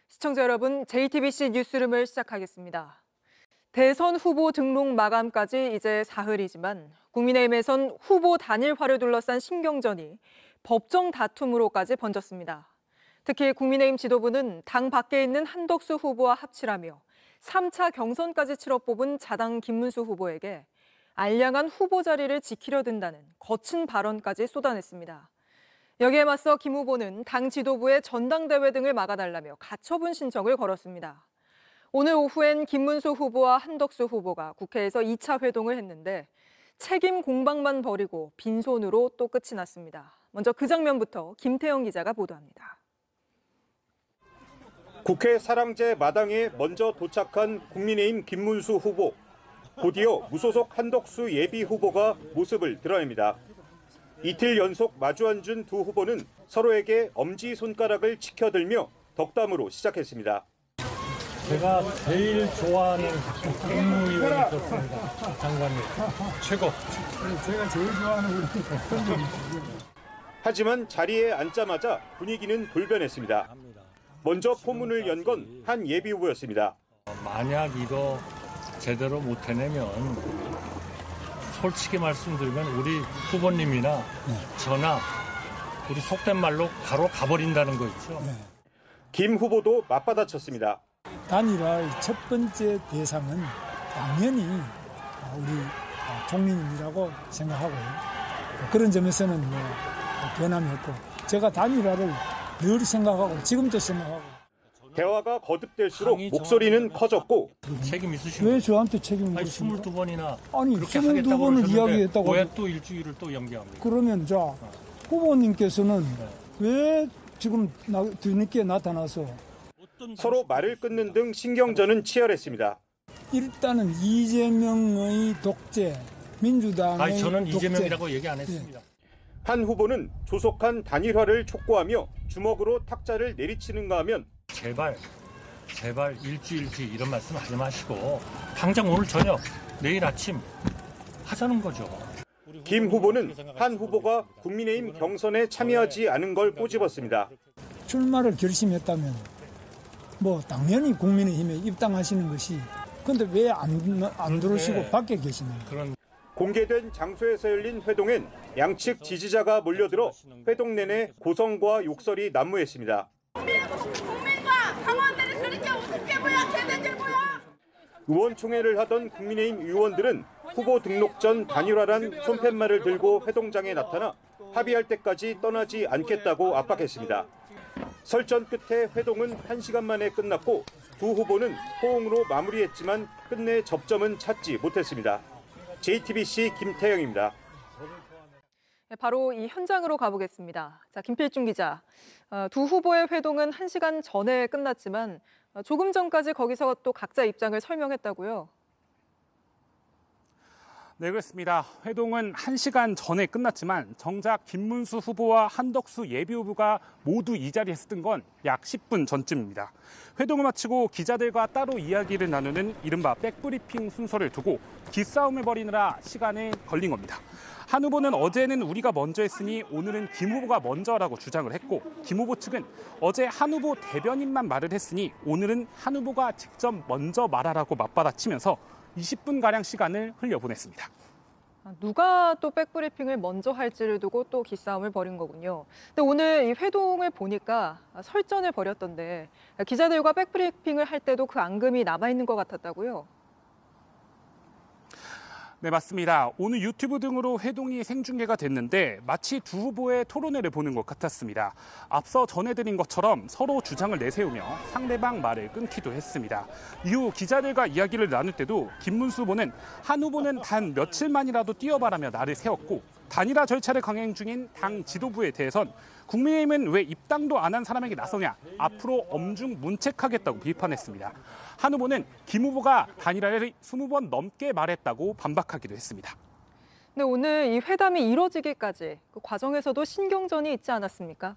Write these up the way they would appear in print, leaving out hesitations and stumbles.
시청자 여러분, JTBC 뉴스룸을 시작하겠습니다. 대선 후보 등록 마감까지 이제 사흘이지만 국민의힘에선 후보 단일화를 둘러싼 신경전이 법정 다툼으로까지 번졌습니다. 특히 국민의힘 지도부는 당 밖에 있는 한덕수 후보와 합치라며 3차 경선까지 치러 뽑은 자당 김문수 후보에게 알량한 후보 자리를 지키려 든다는 거친 발언까지 쏟아냈습니다. 여기에 맞서 김 후보는 당 지도부의 전당대회 등을 막아달라며 가처분 신청을 걸었습니다. 오늘 오후엔 김문수 후보와 한덕수 후보가 국회에서 2차 회동을 했는데 책임 공방만 벌이고 빈손으로 또 끝이 났습니다. 먼저 그 장면부터 김태영 기자가 보도합니다. 국회 사랑제 마당에 먼저 도착한 국민의힘 김문수 후보. 곧이어 무소속 한덕수 예비 후보가 모습을 드러냅니다. 이틀 연속 마주 앉은 두 후보는 서로에게 엄지손가락을 치켜들며 덕담으로 시작했습니다. 제가 제일 좋아하는 국무위원이 좋습니다. 장관님. 최고. 제가 제일 좋아하는 우리 하지만 자리에 앉자마자 분위기는 돌변했습니다. 먼저 포문을 연 건 한 예비 후보였습니다. 만약 이거 제대로 못 해내면 솔직히 말씀드리면 우리 후보님이나 저나 우리 속된 말로 바로 가버린다는 거 있죠. 김 후보도 맞받아쳤습니다. 단일화의 첫 번째 대상은 당연히 우리 국민이라고 생각하고요. 그런 점에서는 변함이 없고 제가 단일화를 늘 생각하고 지금도 생각하고. 대화가 거듭될수록 목소리는 커졌고 책임 있으신가요? 왜 저한테 책임을 물으십니까? 22번이나 아니, 그렇게 22번을 이야기했다고. 왜 또 일주일을 또 연기합니까? 그러면 자, 후보님께서는 왜 지금 뒤늦게 나타나서 서로 말을 끊는 등 신경전은 치열했습니다. 일단은 이재명의 독재, 민주당의 아니, 저는 독재. 이재명이라고 얘기 안 했습니다. 한 후보는 조속한 단일화를 촉구하며 주먹으로 탁자를 내리치는가 하면 제발 일주일 뒤 이런 말씀 하지 마시고 당장 오늘 저녁 내일 아침 하자는 거죠. 김 후보는 한 후보가 국민의힘 경선에 참여하지 않은 걸 꼬집었습니다. 출마를 결심했다면 당연히 국민의힘에 입당하시는 것이 근데 왜 안 들어오시고 밖에 계시나요? 공개된 장소에서 열린 회동엔 양측 지지자가 몰려들어 회동 내내 고성과 욕설이 난무했습니다. 국민과 당원들을 그렇게 우습게 보여 개새들 보여. 의원총회를 하던 국민의힘 의원들은 후보 등록 전 단일화란 손팻말을 들고 회동장에 나타나 합의할 때까지 떠나지 않겠다고 압박했습니다. 설전 끝에 회동은 1시간 만에 끝났고 두 후보는 호응으로 마무리했지만 끝내 접점은 찾지 못했습니다. JTBC 김태영입니다. 바로 이 현장으로 가보겠습니다. 자, 김필중 기자. 두 후보의 회동은 1시간 전에 끝났지만 조금 전까지 거기서 또 각자 입장을 설명했다고요? 네, 그렇습니다. 회동은 1시간 전에 끝났지만 정작 김문수 후보와 한덕수 예비 후보가 모두 이 자리에 있었던 건 약 10분 전쯤입니다. 회동을 마치고 기자들과 따로 이야기를 나누는 이른바 백브리핑 순서를 두고 기싸움을 벌이느라 시간이 걸린 겁니다. 한 후보는 어제는 우리가 먼저 했으니 오늘은 김 후보가 먼저라고 주장을 했고 김 후보 측은 어제 한 후보 대변인만 말을 했으니 오늘은 한 후보가 직접 먼저 말하라고 맞받아치면서 20분가량 시간을 흘려보냈습니다. 누가 또 백브리핑을 먼저 할지를 두고 또 기싸움을 벌인 거군요. 근데 오늘 이 회동을 보니까 설전을 벌였던데 기자들과 백브리핑을 할 때도 그 앙금이 남아있는 것 같았다고요? 네, 맞습니다. 오늘 유튜브 등으로 회동이 생중계가 됐는데 마치 두 후보의 토론회를 보는 것 같았습니다. 앞서 전해드린 것처럼 서로 주장을 내세우며 상대방 말을 끊기도 했습니다. 이후 기자들과 이야기를 나눌 때도 김문수 후보는 한 후보는 단 며칠만이라도 뛰어봐라며 날을 세웠고 단일화 절차를 강행 중인 당 지도부에 대해선 국민의힘은 왜 입당도 안 한 사람에게 나서냐, 앞으로 엄중 문책하겠다고 비판했습니다. 한 후보는 김 후보가 단일화를 20번 넘게 말했다고 반박하기도 했습니다. 근데 오늘 이 회담이 이뤄지기까지 그 과정에서도 신경전이 있지 않았습니까?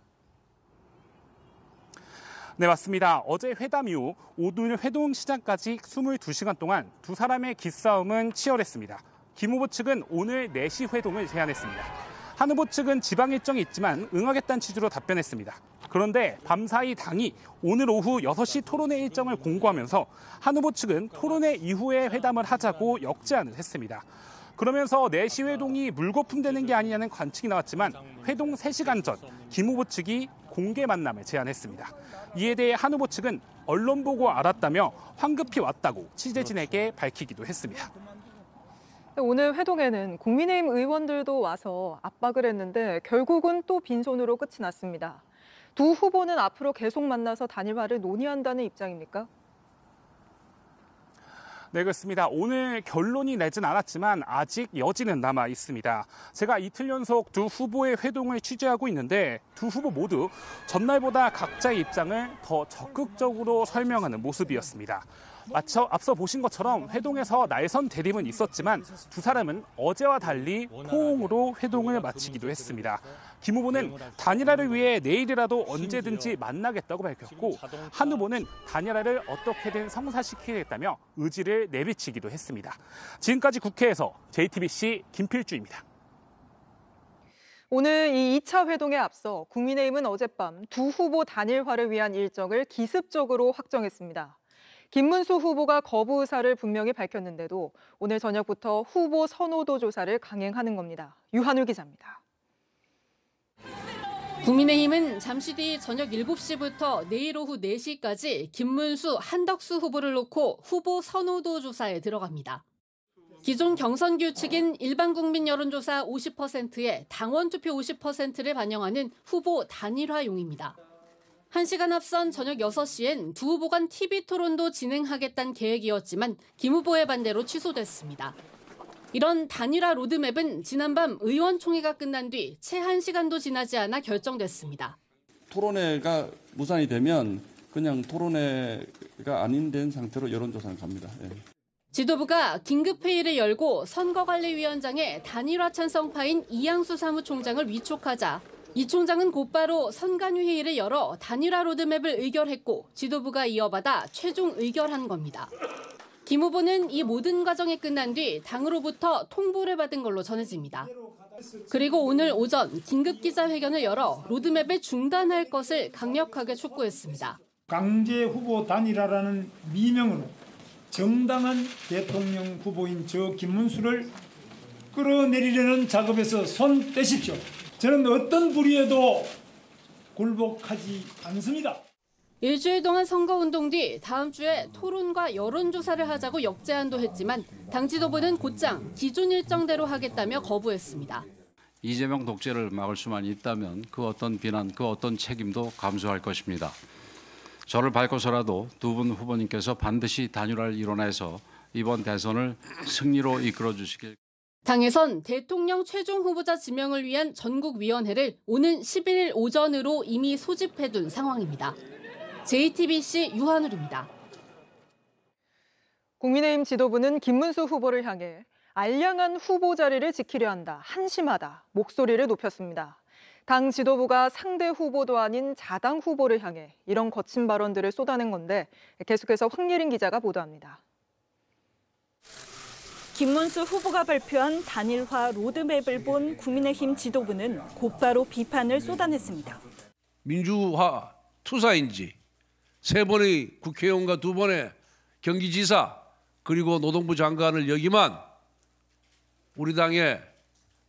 네, 맞습니다. 어제 회담 이후 오늘 회동 시작까지 22시간 동안 두 사람의 기싸움은 치열했습니다. 김 후보 측은 오늘 4시 회동을 제안했습니다. 한 후보 측은 지방 일정이 있지만 응하겠다는 취지로 답변했습니다. 그런데 밤사이 당이 오늘 오후 6시 토론회 일정을 공고하면서 한 후보 측은 토론회 이후에 회담을 하자고 역제안을 했습니다. 그러면서 4시 회동이 물거품되는 게 아니냐는 관측이 나왔지만 회동 3시간 전 김 후보 측이 공개 만남을 제안했습니다. 이에 대해 한 후보 측은 언론 보고 알았다며 황급히 왔다고 취재진에게 밝히기도 했습니다. 오늘 회동에는 국민의힘 의원들도 와서 압박을 했는데 결국은 또 빈손으로 끝이 났습니다. 두 후보는 앞으로 계속 만나서 단일화를 논의한다는 입장입니까? 네, 그렇습니다. 오늘 결론이 내진 않았지만 아직 여지는 남아 있습니다. 제가 이틀 연속 두 후보의 회동을 취재하고 있는데 두 후보 모두 전날보다 각자의 입장을 더 적극적으로 설명하는 모습이었습니다. 앞서 보신 것처럼 회동에서 날선 대립은 있었지만 두 사람은 어제와 달리 호응으로 회동을 마치기도 했습니다. 김 후보는 단일화를 위해 내일이라도 언제든지 만나겠다고 밝혔고 한 후보는 단일화를 어떻게든 성사시키겠다며 의지를 내비치기도 했습니다. 지금까지 국회에서 JTBC 김필주입니다. 오늘 이 2차 회동에 앞서 국민의힘은 어젯밤 두 후보 단일화를 위한 일정을 기습적으로 확정했습니다. 김문수 후보가 거부 의사를 분명히 밝혔는데도 오늘 저녁부터 후보 선호도 조사를 강행하는 겁니다. 유한울 기자입니다. 국민의힘은 잠시 뒤 저녁 7시부터 내일 오후 4시까지 김문수, 한덕수 후보를 놓고 후보 선호도 조사에 들어갑니다. 기존 경선 규칙인 일반 국민 여론조사 50%에 당원 투표 50%를 반영하는 후보 단일화용입니다. 1시간 앞선 저녁 6시엔 두 후보 간 TV 토론도 진행하겠다는 계획이었지만 김 후보의 반대로 취소됐습니다. 이런 단일화 로드맵은 지난밤 의원총회가 끝난 뒤 채 1시간도 지나지 않아 결정됐습니다. 토론회가 무산이 되면 그냥 토론회가 아닌 된 상태로 여론조사를 갑니다. 예. 지도부가 긴급회의를 열고 선거관리위원장의 단일화 찬성파인 이양수 사무총장을 위촉하자 이 총장은 곧바로 선관위회의를 열어 단일화 로드맵을 의결했고 지도부가 이어받아 최종 의결한 겁니다. 김 후보는 이 모든 과정이 끝난 뒤 당으로부터 통보를 받은 걸로 전해집니다. 그리고 오늘 오전 긴급 기자회견을 열어 로드맵을 중단할 것을 강력하게 촉구했습니다. 강제 후보 단일화라는 미명으로 정당한 대통령 후보인 저 김문수를 끌어내리려는 작업에서 손 떼십시오. 저는 어떤 불의에도 굴복하지 않습니다. 일주일 동안 선거운동 뒤 다음 주에 토론과 여론조사를 하자고 역제안도 했지만 당 지도부는 곧장 기존 일정대로 하겠다며 거부했습니다. 이재명 독재를 막을 수만 있다면 그 어떤 비난, 그 어떤 책임도 감수할 것입니다. 저를 밟고서라도 두 분 후보님께서 반드시 단일화를 이뤄내서 이번 대선을 승리로 이끌어 주시길. 당에선 대통령 최종 후보자 지명을 위한 전국위원회를 오는 11일 오전으로 이미 소집해둔 상황입니다. JTBC 유한울입니다. 국민의힘 지도부는 김문수 후보를 향해 알량한 후보 자리를 지키려 한다, 한심하다, 목소리를 높였습니다. 당 지도부가 상대 후보도 아닌 자당 후보를 향해 이런 거친 발언들을 쏟아낸 건데 계속해서 황예린 기자가 보도합니다. 김문수 후보가 발표한 단일화 로드맵을 본 국민의힘 지도부는 곧바로 비판을 쏟아냈습니다. 민주화 투사인지 3번의 국회의원과 2번의 경기지사 그리고 노동부 장관을 여기만 우리 당의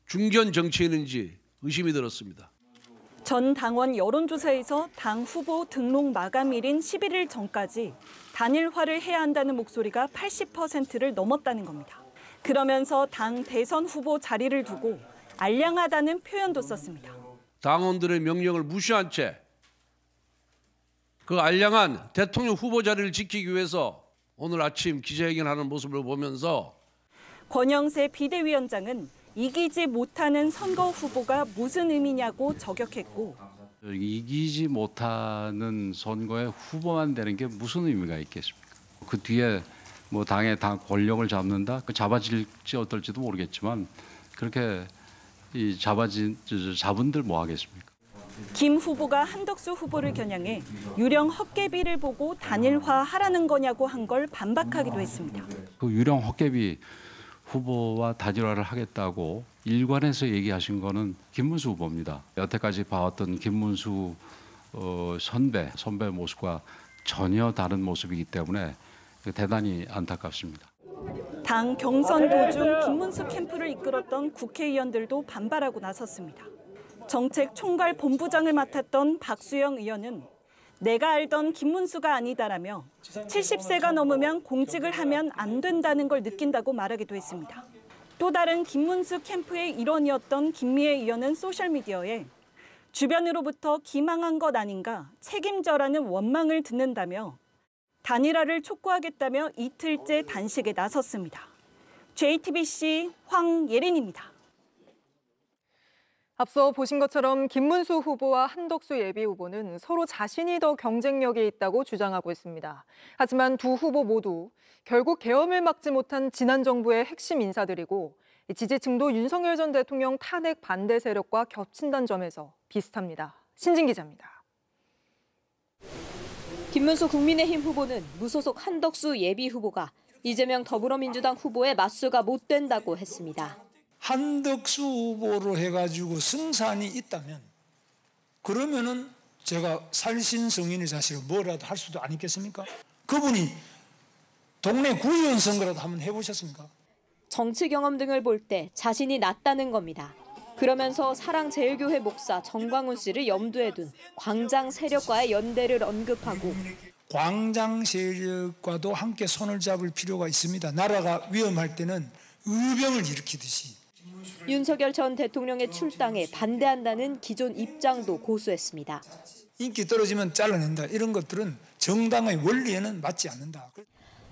중견 정치인인지 의심이 들었습니다. 전 당원 여론조사에서 당 후보 등록 마감일인 11일 전까지 단일화를 해야 한다는 목소리가 80%를 넘었다는 겁니다. 그러면서 당 대선 후보 자리를 두고 알량하다는 표현도 썼습니다. 당원들의 명령을 무시한 채 그 알량한 대통령 후보 자리를 지키기 위해서 오늘 아침 기자회견하는 모습을 보면서 권영세 비대위원장은 이기지 못하는 선거 후보가 무슨 의미냐고 저격했고 이기지 못하는 선거에 후보만 되는 게 무슨 의미가 있겠습니까? 그 뒤에 뭐 당의 당 권력을 잡는다, 그 잡아질지 어떨지도 모르겠지만 그렇게 이 잡은들 뭐 하겠습니까? 김 후보가 한덕수 후보를 겨냥해 유령 헛개비를 보고 단일화하라는 거냐고 한 걸 반박하기도 했습니다. 그 유령 헛개비 후보와 단일화를 하겠다고 일관해서 얘기하신 거는 김문수 후보입니다. 여태까지 봐왔던 김문수 선배 모습과 전혀 다른 모습이기 때문에 대단히 안타깝습니다. 당 경선 도중 김문수 캠프를 이끌었던 국회의원들도 반발하고 나섰습니다. 정책 총괄 본부장을 맡았던 박수영 의원은 내가 알던 김문수가 아니다라며 70세가 넘으면 공직을 하면 안 된다는 걸 느낀다고 말하기도 했습니다. 또 다른 김문수 캠프의 일원이었던 김미애 의원은 소셜미디어에 주변으로부터 기망한 것 아닌가 책임져라는 원망을 듣는다며 단일화를 촉구하겠다며 이틀째 단식에 나섰습니다. JTBC 황예린입니다. 앞서 보신 것처럼 김문수 후보와 한덕수 예비후보는 서로 자신이 더 경쟁력이 있다고 주장하고 있습니다. 하지만 두 후보 모두 결국 계엄을 막지 못한 지난 정부의 핵심 인사들이고 지지층도 윤석열 전 대통령 탄핵 반대 세력과 겹친다는 점에서 비슷합니다. 신진 기자입니다. 김문수 국민의힘 후보는 무소속 한덕수 예비후보가 이재명 더불어민주당 후보의 맞수가 못 된다고 했습니다. 한덕수 후보로 해가지고 승산이 있다면 그러면은 제가 살신성인의 자식을 뭐라도 할 수도 아니겠습니까? 그분이 동네 구의원 선거라도 한번 해보셨습니까? 정치 경험 등을 볼 때 자신이 낫다는 겁니다. 그러면서 사랑제일교회 목사 정광훈 씨를 염두에 둔 광장 세력과의 연대를 언급하고 광장 세력과도 함께 손을 잡을 필요가 있습니다. 나라가 위험할 때는 의병을 일으키듯이. 윤석열 전 대통령의 출당에 반대한다는 기존 입장도 고수했습니다. 인기 떨어지면 잘라낸다. 이런 것들은 정당의 원리에는 맞지 않는다.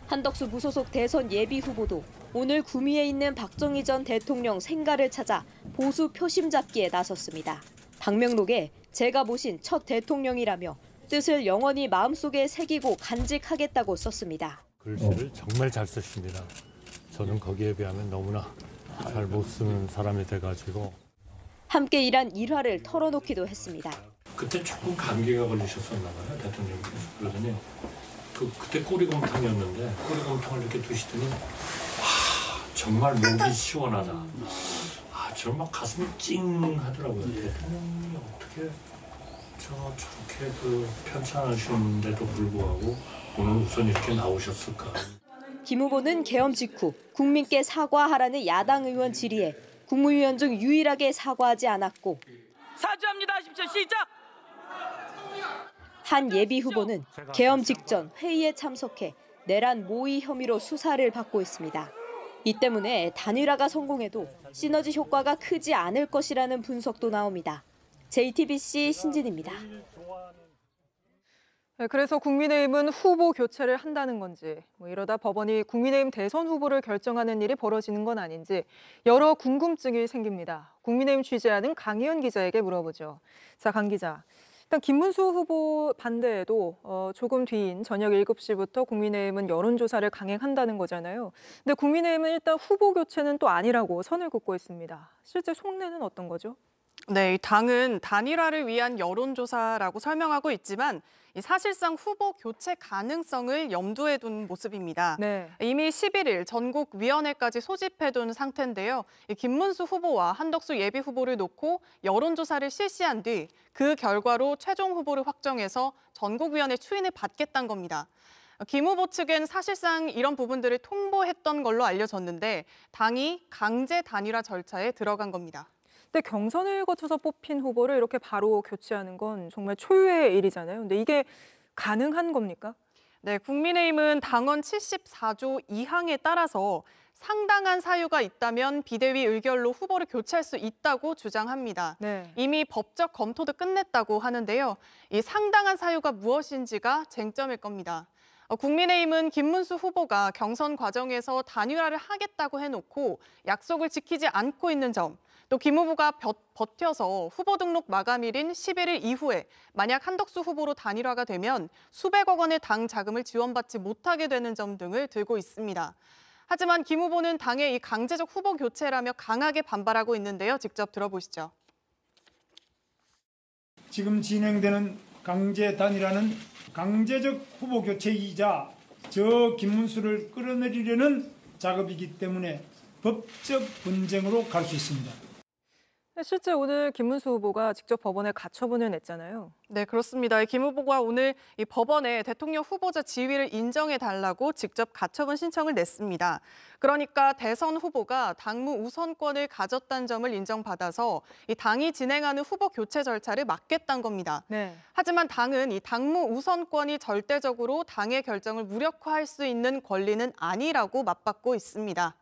한덕수 무소속 대선 예비 후보도 오늘 구미에 있는 박정희 전 대통령 생가를 찾아 보수 표심 잡기에 나섰습니다. 방명록에 제가 모신 첫 대통령이라며 뜻을 영원히 마음속에 새기고 간직하겠다고 썼습니다. 글씨를 정말 잘 쓰십니다. 저는 거기에 비하면 너무나 잘 못 쓰는 사람이 돼가지고. 함께 일한 일화를 털어놓기도 했습니다. 그때 조금 감기가 걸리셨었나 봐요, 대통령께서. 그러더니 그때 꼬리곰탕이었는데 꼬리곰탕을 이렇게 드시더니 정말 목이 시원하다. 정말 막 가슴이 찡 하더라고요. 대통령이 어떻게 저렇게 편찮으신데도 불구하고 오늘 우선 이렇게 나오셨을까. 김 후보는 계엄 직후 국민께 사과하라는 야당 의원 질의에 국무위원 중 유일하게 사과하지 않았고 사죄합니다 하십시오. 시작! 한 예비 후보는 계엄 직전 회의에 참석해 내란 모의 혐의로 수사를 받고 있습니다. 이 때문에 단일화가 성공해도 시너지 효과가 크지 않을 것이라는 분석도 나옵니다. JTBC 신진입니다. 그래서 국민의힘은 후보 교체를 한다는 건지, 이러다 법원이 국민의힘 대선 후보를 결정하는 일이 벌어지는 건 아닌지 여러 궁금증이 생깁니다. 국민의힘 취재하는 강희연 기자에게 물어보죠. 자, 강 기자. 일단 김문수 후보 반대에도 조금 뒤인 저녁 7시부터 국민의힘은 여론조사를 강행한다는 거잖아요. 근데 국민의힘은 일단 후보 교체는 또 아니라고 선을 긋고 있습니다. 실제 속내는 어떤 거죠? 네, 당은 단일화를 위한 여론조사라고 설명하고 있지만 사실상 후보 교체 가능성을 염두에 둔 모습입니다. 네. 이미 11일 전국위원회까지 소집해둔 상태인데요. 김문수 후보와 한덕수 예비 후보를 놓고 여론조사를 실시한 뒤 그 결과로 최종 후보를 확정해서 전국위원회 추인을 받겠다는 겁니다. 김 후보 측은 사실상 이런 부분들을 통보했던 걸로 알려졌는데 당이 강제 단일화 절차에 들어간 겁니다. 근데 경선을 거쳐서 뽑힌 후보를 이렇게 바로 교체하는 건 정말 초유의 일이잖아요. 근데 이게 가능한 겁니까? 네, 국민의힘은 당원 74조 2항에 따라서 상당한 사유가 있다면 비대위 의결로 후보를 교체할 수 있다고 주장합니다. 네. 이미 법적 검토도 끝냈다고 하는데요. 이 상당한 사유가 무엇인지가 쟁점일 겁니다. 국민의힘은 김문수 후보가 경선 과정에서 단일화를 하겠다고 해놓고 약속을 지키지 않고 있는 점, 또 김 후보가 버텨서 후보 등록 마감일인 11일 이후에 만약 한덕수 후보로 단일화가 되면 수백억 원의 당 자금을 지원받지 못하게 되는 점 등을 들고 있습니다. 하지만 김 후보는 당의 이 강제적 후보 교체라며 강하게 반발하고 있는데요. 직접 들어보시죠. 지금 진행되는 강제 단일화는 강제적 후보 교체이자 저 김문수를 끌어내리려는 작업이기 때문에 법적 분쟁으로 갈 수 있습니다. 실제 오늘 김문수 후보가 직접 법원에 가처분을 냈잖아요. 네, 그렇습니다. 김 후보가 오늘 이 법원에 대통령 후보자 지위를 인정해달라고 직접 가처분 신청을 냈습니다. 그러니까 대선 후보가 당무 우선권을 가졌다는 점을 인정받아서 이 당이 진행하는 후보 교체 절차를 막겠다는 겁니다. 네. 하지만 당은 이 당무 우선권이 절대적으로 당의 결정을 무력화할 수 있는 권리는 아니라고 맞받고 있습니다.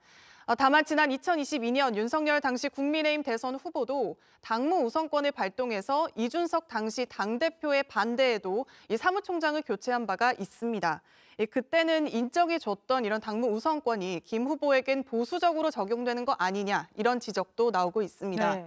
다만 지난 2022년 윤석열 당시 국민의힘 대선 후보도 당무 우선권을 발동해서 이준석 당시 당대표의 반대에도 이 사무총장을 교체한 바가 있습니다. 그때는 인적이 줬던 이런 당무 우선권이 김 후보에겐 보수적으로 적용되는 거 아니냐 이런 지적도 나오고 있습니다. 네.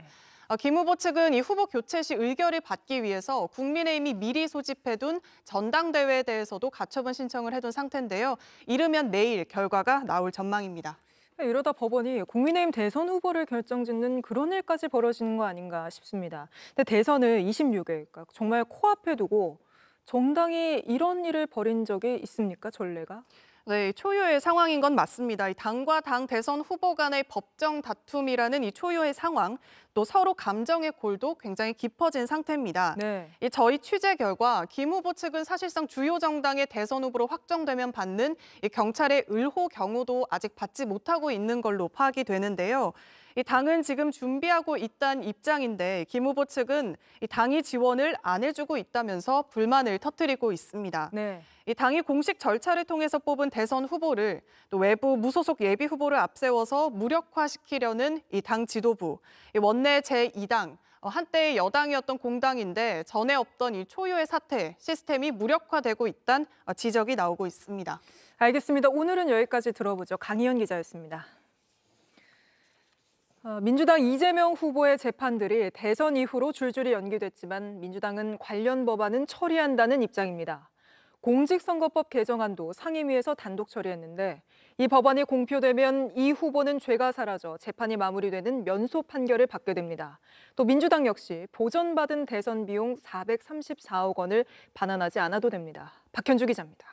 김 후보 측은 이 후보 교체 시 의결을 받기 위해서 국민의힘이 미리 소집해둔 전당대회에 대해서도 가처분 신청을 해둔 상태인데요. 이르면 내일 결과가 나올 전망입니다. 이러다 법원이 국민의힘 대선 후보를 결정짓는 그런 일까지 벌어지는 거 아닌가 싶습니다. 근데 대선을 26일, 그러니까 정말 코앞에 두고 정당이 이런 일을 벌인 적이 있습니까, 전례가? 네, 초유의 상황인 건 맞습니다. 이 당과 당 대선 후보 간의 법정 다툼이라는 이 초유의 상황, 또 서로 감정의 골도 굉장히 깊어진 상태입니다. 네. 저희 취재 결과 김 후보 측은 사실상 주요 정당의 대선 후보로 확정되면 받는 이 경찰의 을호 경호도 아직 받지 못하고 있는 걸로 파악이 되는데요. 이 당은 지금 준비하고 있다는 입장인데 김 후보 측은 이 당이 지원을 안 해주고 있다면서 불만을 터뜨리고 있습니다. 네. 이 당이 공식 절차를 통해서 뽑은 대선 후보를 또 외부 무소속 예비 후보를 앞세워서 무력화시키려는 이 당 지도부, 이 원내 제2당, 한때의 여당이었던 공당인데 전에 없던 이 초유의 사태, 시스템이 무력화되고 있다는 지적이 나오고 있습니다. 알겠습니다. 오늘은 여기까지 들어보죠. 강희연 기자였습니다. 민주당 이재명 후보의 재판들이 대선 이후로 줄줄이 연기됐지만 민주당은 관련 법안은 처리한다는 입장입니다. 공직선거법 개정안도 상임위에서 단독 처리했는데 이 법안이 공표되면 이 후보는 죄가 사라져 재판이 마무리되는 면소 판결을 받게 됩니다. 또 민주당 역시 보전받은 대선 비용 434억 원을 반환하지 않아도 됩니다. 박현주 기자입니다.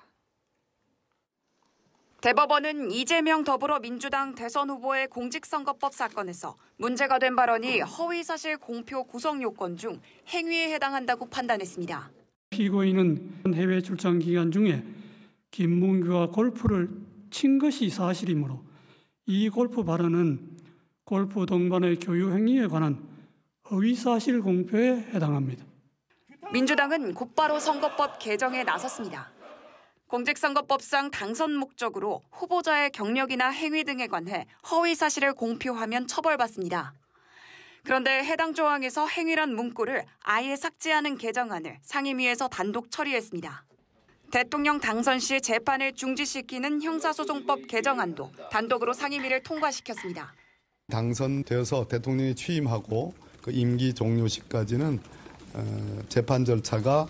대법원은 이재명 더불어민주당 대선 후보의 공직선거법 사건에서 문제가 된 발언이 허위사실 공표 구성 요건 중 행위에 해당한다고 판단했습니다. 피고인은 해외 출장 기간 중에 김문규와 골프를 친 것이 사실이므로 이 골프 발언은 골프 동반의 교유 행위에 관한 허위사실 공표에 해당합니다. 민주당은 곧바로 선거법 개정에 나섰습니다. 공직선거법상 당선 목적으로 후보자의 경력이나 행위 등에 관해 허위 사실을 공표하면 처벌받습니다. 그런데 해당 조항에서 행위란 문구를 아예 삭제하는 개정안을 상임위에서 단독 처리했습니다. 대통령 당선 시 재판을 중지시키는 형사소송법 개정안도 단독으로 상임위를 통과시켰습니다. 당선되어서 대통령이 취임하고 그 임기 종료 시까지는 재판 절차가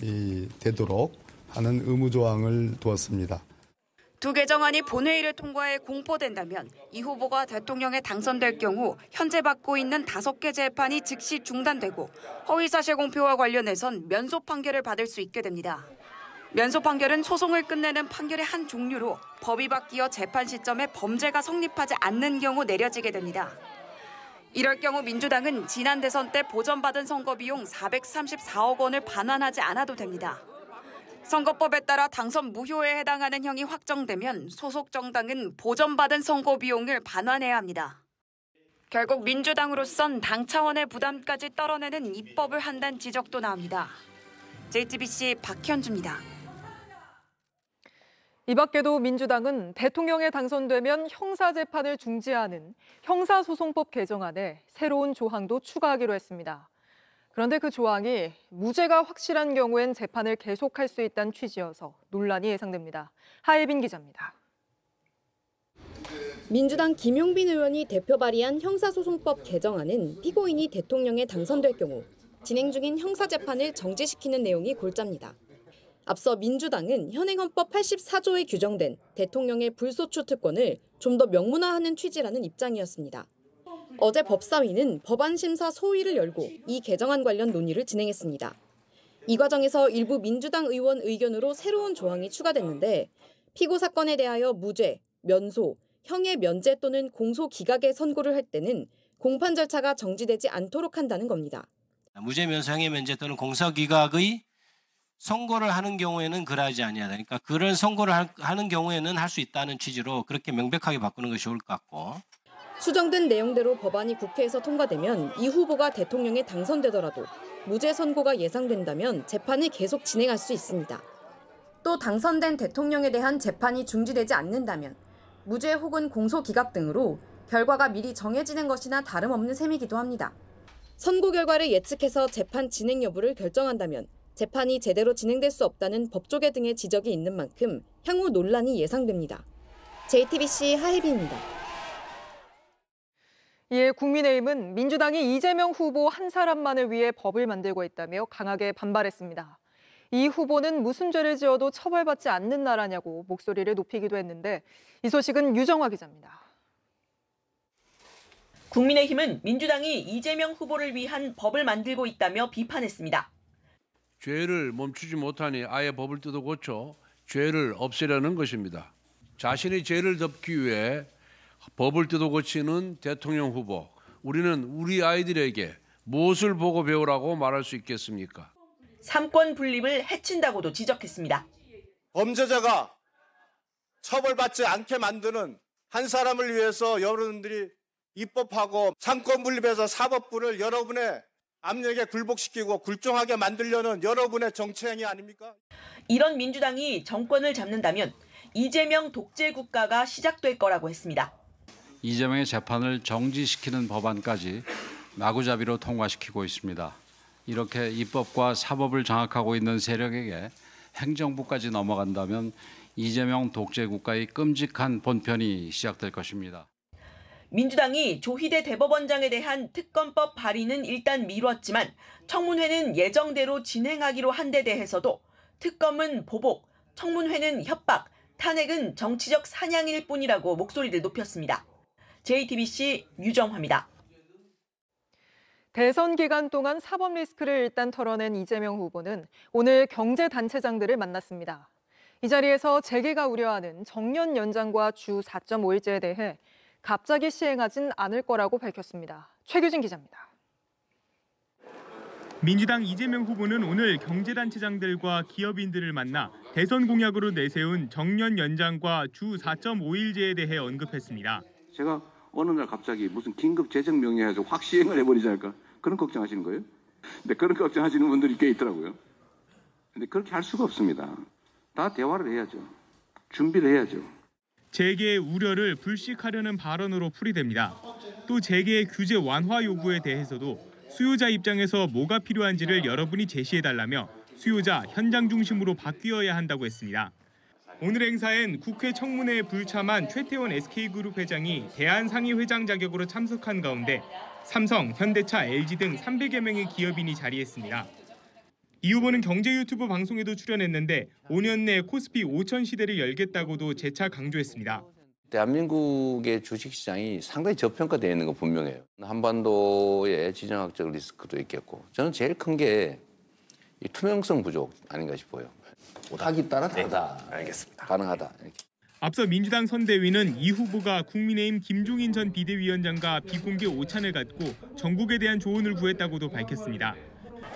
정지되도록 하는 의무 조항을 두었습니다. 두 개정안이 본회의를 통과해 공포된다면 이 후보가 대통령에 당선될 경우 현재 받고 있는 5개 재판이 즉시 중단되고 허위사실 공표와 관련해선 면소 판결을 받을 수 있게 됩니다. 면소 판결은 소송을 끝내는 판결의 한 종류로 법이 바뀌어 재판 시점에 범죄가 성립하지 않는 경우 내려지게 됩니다. 이럴 경우 민주당은 지난 대선 때 보전받은 선거비용 434억 원을 반환하지 않아도 됩니다. 선거법에 따라 당선 무효에 해당하는 형이 확정되면 소속 정당은 보전받은 선거 비용을 반환해야 합니다. 결국 민주당으로선 당 차원의 부담까지 떨어내는 입법을 한다는 지적도 나옵니다. JTBC 박현주입니다. 이 밖에도 민주당은 대통령에 당선되면 형사재판을 중지하는 형사소송법 개정안에 새로운 조항도 추가하기로 했습니다. 그런데 그 조항이 무죄가 확실한 경우엔 재판을 계속할 수 있다는 취지여서 논란이 예상됩니다. 하예빈 기자입니다. 민주당 김용빈 의원이 대표 발의한 형사소송법 개정안은 피고인이 대통령에 당선될 경우 진행 중인 형사재판을 정지시키는 내용이 골자입니다. 앞서 민주당은 현행 헌법 84조에 규정된 대통령의 불소추 특권을 좀 더 명문화하는 취지라는 입장이었습니다. 어제 법사위는 법안심사 소위를 열고 이 개정안 관련 논의를 진행했습니다. 이 과정에서 일부 민주당 의원 의견으로 새로운 조항이 추가됐는데 피고 사건에 대하여 무죄, 면소, 형의 면제 또는 공소 기각의 선고를 할 때는 공판 절차가 정지되지 않도록 한다는 겁니다. 무죄 면소 형의 면제 또는 공소 기각의 선고를 하는 경우에는 그러하지 아니하다. 그러니까 그런 선고를 하는 경우에는 할 수 있다는 취지로 그렇게 명백하게 바꾸는 것이 좋을 것 같고. 수정된 내용대로 법안이 국회에서 통과되면 이 후보가 대통령에 당선되더라도 무죄 선고가 예상된다면 재판을 계속 진행할 수 있습니다. 또 당선된 대통령에 대한 재판이 중지되지 않는다면 무죄 혹은 공소 기각 등으로 결과가 미리 정해지는 것이나 다름없는 셈이기도 합니다. 선고 결과를 예측해서 재판 진행 여부를 결정한다면 재판이 제대로 진행될 수 없다는 법조계 등의 지적이 있는 만큼 향후 논란이 예상됩니다. JTBC 하혜빈입니다. 이에 국민의힘은 민주당이 이재명 후보 한 사람만을 위해 법을 만들고 있다며 강하게 반발했습니다. 이 후보는 무슨 죄를 지어도 처벌받지 않는 나라냐고 목소리를 높이기도 했는데 이 소식은 유정화 기자입니다. 국민의힘은 민주당이 이재명 후보를 위한 법을 만들고 있다며 비판했습니다. 죄를 멈추지 못하니 아예 법을 뜯어 고쳐 죄를 없애려는 것입니다. 자신의 죄를 덮기 위해 법을 뜯어 고치는 대통령 후보. 우리는 우리 아이들에게 무엇을 보고 배우라고 말할 수 있겠습니까? 삼권 분립을 해친다고도 지적했습니다. 범죄자가 처벌받지 않게 만드는 한 사람을 위해서 여러분들이 입법하고 삼권 분립에서 사법부를 여러분의 압력에 굴복시키고 굴종하게 만들려는 여러분의 정치행위 아닙니까? 이런 민주당이 정권을 잡는다면 이재명 독재 국가가 시작될 거라고 했습니다. 이재명의 재판을 정지시키는 법안까지 마구잡이로 통과시키고 있습니다. 이렇게 입법과 사법을 장악하고 있는 세력에게 행정부까지 넘어간다면 이재명 독재 국가의 끔찍한 본편이 시작될 것입니다. 민주당이 조희대 대법원장에 대한 특검법 발의는 일단 미뤘지만 청문회는 예정대로 진행하기로 한 데 대해서도 특검은 보복, 청문회는 협박, 탄핵은 정치적 사냥일 뿐이라고 목소리를 높였습니다. JTBC 유정화입니다. 대선 기간 동안 사법 리스크를 일단 털어낸 이재명 후보는 오늘 경제단체장들을 만났습니다. 이 자리에서 재계가 우려하는 정년 연장과 주 4.5일제에 대해 갑자기 시행하진 않을 거라고 밝혔습니다. 최규진 기자입니다. 민주당 이재명 후보는 오늘 경제단체장들과 기업인들을 만나 대선 공약으로 내세운 정년 연장과 주 4.5일제에 대해 언급했습니다. 제가 어느 날 갑자기 무슨 긴급 재정 명령해서 확 시행을 해버리지 않을까 그런 걱정하시는 거예요? 근데 그런 걱정하시는 분들이 꽤 있더라고요. 근데 그렇게 할 수가 없습니다. 다 대화를 해야죠. 준비를 해야죠. 재계의 우려를 불식하려는 발언으로 풀이됩니다. 또 재계의 규제 완화 요구에 대해서도 수요자 입장에서 뭐가 필요한지를 여러분이 제시해달라며 수요자 현장 중심으로 바뀌어야 한다고 했습니다. 오늘 행사엔 국회 청문회에 불참한 최태원 SK그룹 회장이 대한상의회장 자격으로 참석한 가운데 삼성, 현대차, LG 등 300여 명의 기업인이 자리했습니다. 이 후보는 경제 유튜브 방송에도 출연했는데 5년 내 코스피 5천 시대를 열겠다고도 재차 강조했습니다. 대한민국의 주식시장이 상당히 저평가되어 있는 건 분명해요. 한반도의 지정학적 리스크도 있겠고 저는 제일 큰 게 이 투명성 부족 아닌가 싶어요. 하기 따라 다르다. 네, 알겠습니다. 가능하다. 이렇게. 앞서 민주당 선대위는 이 후보가 국민의힘 김종인 전 비대위원장과 비공개 오찬을 갖고 전국에 대한 조언을 구했다고도 밝혔습니다.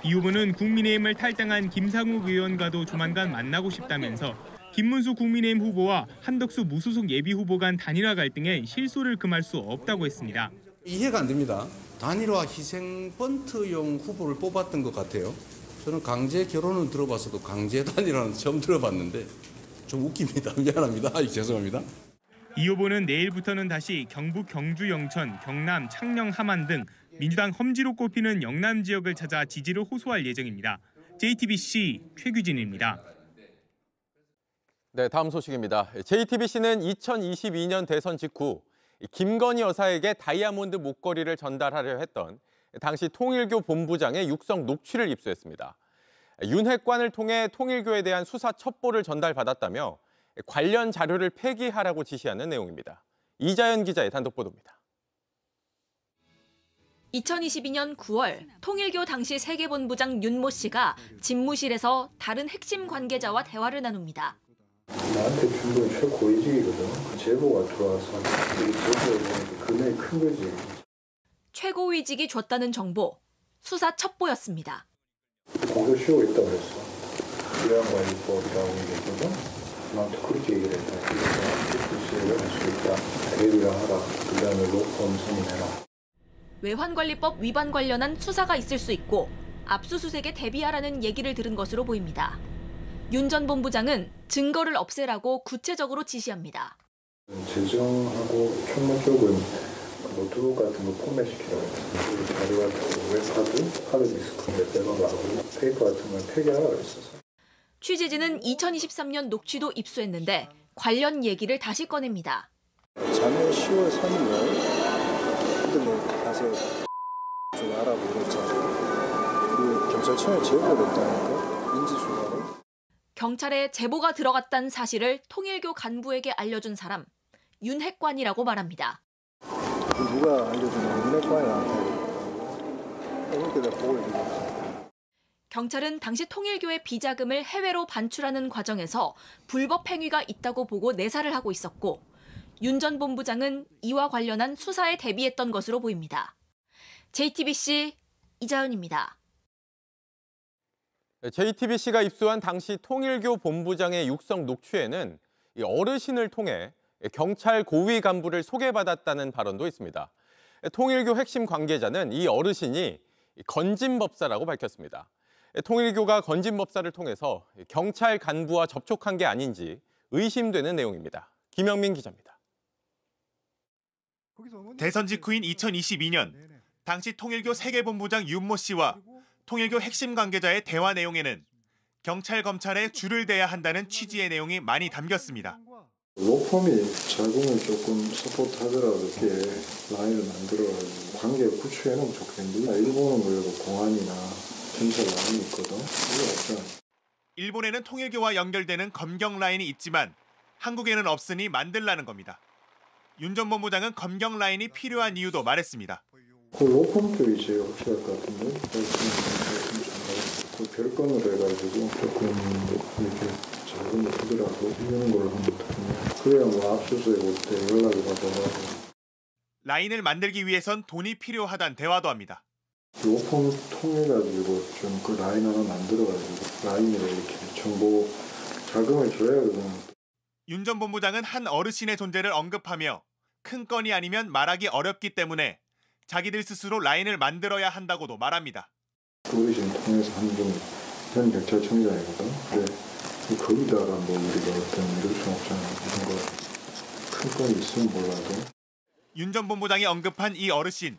이 후보는 국민의힘을 탈당한 김상욱 의원과도 조만간 만나고 싶다면서 김문수 국민의힘 후보와 한덕수 무소속 예비후보 간 단일화 갈등에 실소를 금할 수 없다고 했습니다. 이해가 안 됩니다. 단일화 희생 번트용 후보를 뽑았던 것 같아요. 저는 강제 결혼은 들어봤어도 강제 단일화는 처음 들어봤는데 좀 웃깁니다. 미안합니다. 죄송합니다. 이 후보는 내일부터는 다시 경북 경주 영천, 경남 창녕 함안 등 민주당 험지로 꼽히는 영남 지역을 찾아 지지를 호소할 예정입니다. JTBC 최규진입니다. 네, 다음 소식입니다. JTBC는 2022년 대선 직후 김건희 여사에게 다이아몬드 목걸이를 전달하려 했던 당시 통일교 본부장의 육성 녹취를 입수했습니다. 윤핵관을 통해 통일교에 대한 수사 첩보를 전달받았다며 관련 자료를 폐기하라고 지시하는 내용입니다. 이자연 기자의 단독 보도입니다. 2022년 9월 통일교 당시 세계본부장 윤모 씨가 집무실에서 다른 핵심 관계자와 대화를 나눕니다. 나한테 준 건 최고위직이거든. 제보가 들어와서 이 제보에 보니까 금액이 큰 거지. 최고위직이 줬다는 정보, 수사 첩보였습니다. 공소 쉬고 있다고 했어. 요양관리법이라고 얘기했거든. 나한테 그렇게 얘기를 했다. 그래서 수익을 할 수 있다. 대비를 하라. 그 다음에 로펌 선임해라. 외환관리법 위반 관련한 수사가 있을 수 있고 압수수색에 대비하라는 얘기를 들은 것으로 보입니다. 윤 전 본부장은 증거를 없애라고 구체적으로 지시합니다. 재정하고 총무 쪽은 노트북 같은 거 포맷시키라고 했어요. 자료 같은 거, 웹카드, 하드디스크 빼가고 페이퍼 같은 걸 폐기하라고 했었어요. 취재진은 2023년 녹취도 입수했는데 관련 얘기를 다시 꺼냅니다. 작년 10월 3일 근데 뭐 가서 좀 알아보고 그랬잖아요. 그 경찰청에 제보를 했다니까 인지수사로. 경찰에 제보가 들어갔다는 사실을 통일교 간부에게 알려준 사람, 윤핵관이라고 말합니다. 누가 알려주는 윤핵관이 나한테 이렇게 내가 보고 있는 경찰은 당시 통일교의 비자금을 해외로 반출하는 과정에서 불법 행위가 있다고 보고 내사를 하고 있었고 윤 전 본부장은 이와 관련한 수사에 대비했던 것으로 보입니다. JTBC 이자연입니다. JTBC가 입수한 당시 통일교 본부장의 육성 녹취에는 어르신을 통해 경찰 고위 간부를 소개받았다는 발언도 있습니다. 통일교 핵심 관계자는 이 어르신이 건진법사라고 밝혔습니다. 통일교가 건진법사를 통해서 경찰 간부와 접촉한 게 아닌지 의심되는 내용입니다. 김영민 기자입니다. 대선 직후인 2022년 당시 통일교 세계본부장 윤모 씨와 통일교 핵심 관계자의 대화 내용에는 경찰, 검찰에 줄을 대야 한다는 취지의 내용이 많이 담겼습니다. 로펌이 자금을 조금 서포트하더라도 이렇게 라인을 만들어가지고 관계 구축해놓으면 좋겠는데 일본은 그래도 공안이나 경찰 라인이 있거든. 이게 없잖아. 일본에는 통일교와 연결되는 검경 라인이 있지만 한국에는 없으니 만들라는 겁니다. 윤 전 본부장은 검경 라인이 필요한 이유도 말했습니다. 그 로펌 쪽이 제일 확실할 것 같은데 그 별건으로 해가지고 조금 이렇게 자금을 주더라도 이런 걸로 하면 어떡하냐. 그래야 뭐 압수수색 올 때 연락이 받아가지고. 라인을 만들기 위해선 돈이 필요하단 대화도 합니다. 로펌 통해가지고 좀 그 라인 하나 만들어가지고 라인으로 이렇게 정보 자금을 줘야 되는. 윤 전 본부장은 한 어르신의 존재를 언급하며 큰 건이 아니면 말하기 어렵기 때문에 자기들 스스로 라인을 만들어야 한다고도 말합니다. 우리 지금 통해서 한 분 전 경찰청장이거든. 근데 거기다가 뭐 우리가 어떤 이럴 수 없잖아. 이런 거 큰 건이 있으면 몰라도. 윤 전 본부장이 언급한 이 어르신.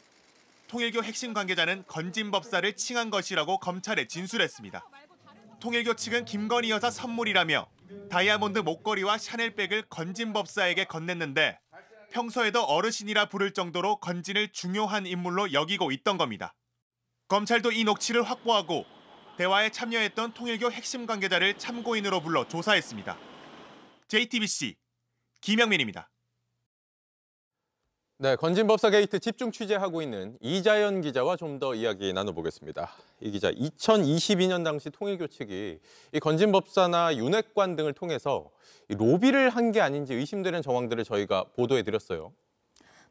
통일교 핵심 관계자는 건진법사를 칭한 것이라고 검찰에 진술했습니다. 통일교 측은 김건희 여사 선물이라며 다이아몬드 목걸이와 샤넬백을 건진법사에게 건넸는데 평소에도 어르신이라 부를 정도로 건진을 중요한 인물로 여기고 있던 겁니다. 검찰도 이 녹취를 확보하고 대화에 참여했던 통일교 핵심 관계자를 참고인으로 불러 조사했습니다. JTBC 김영민입니다. 네, 건진법사 게이트 집중 취재하고 있는 이자연 기자와 좀 더 이야기 나눠보겠습니다. 이 기자, 2022년 당시 통일교 측이 이 건진법사나 윤핵관 등을 통해서 로비를 한 게 아닌지 의심되는 정황들을 저희가 보도해드렸어요.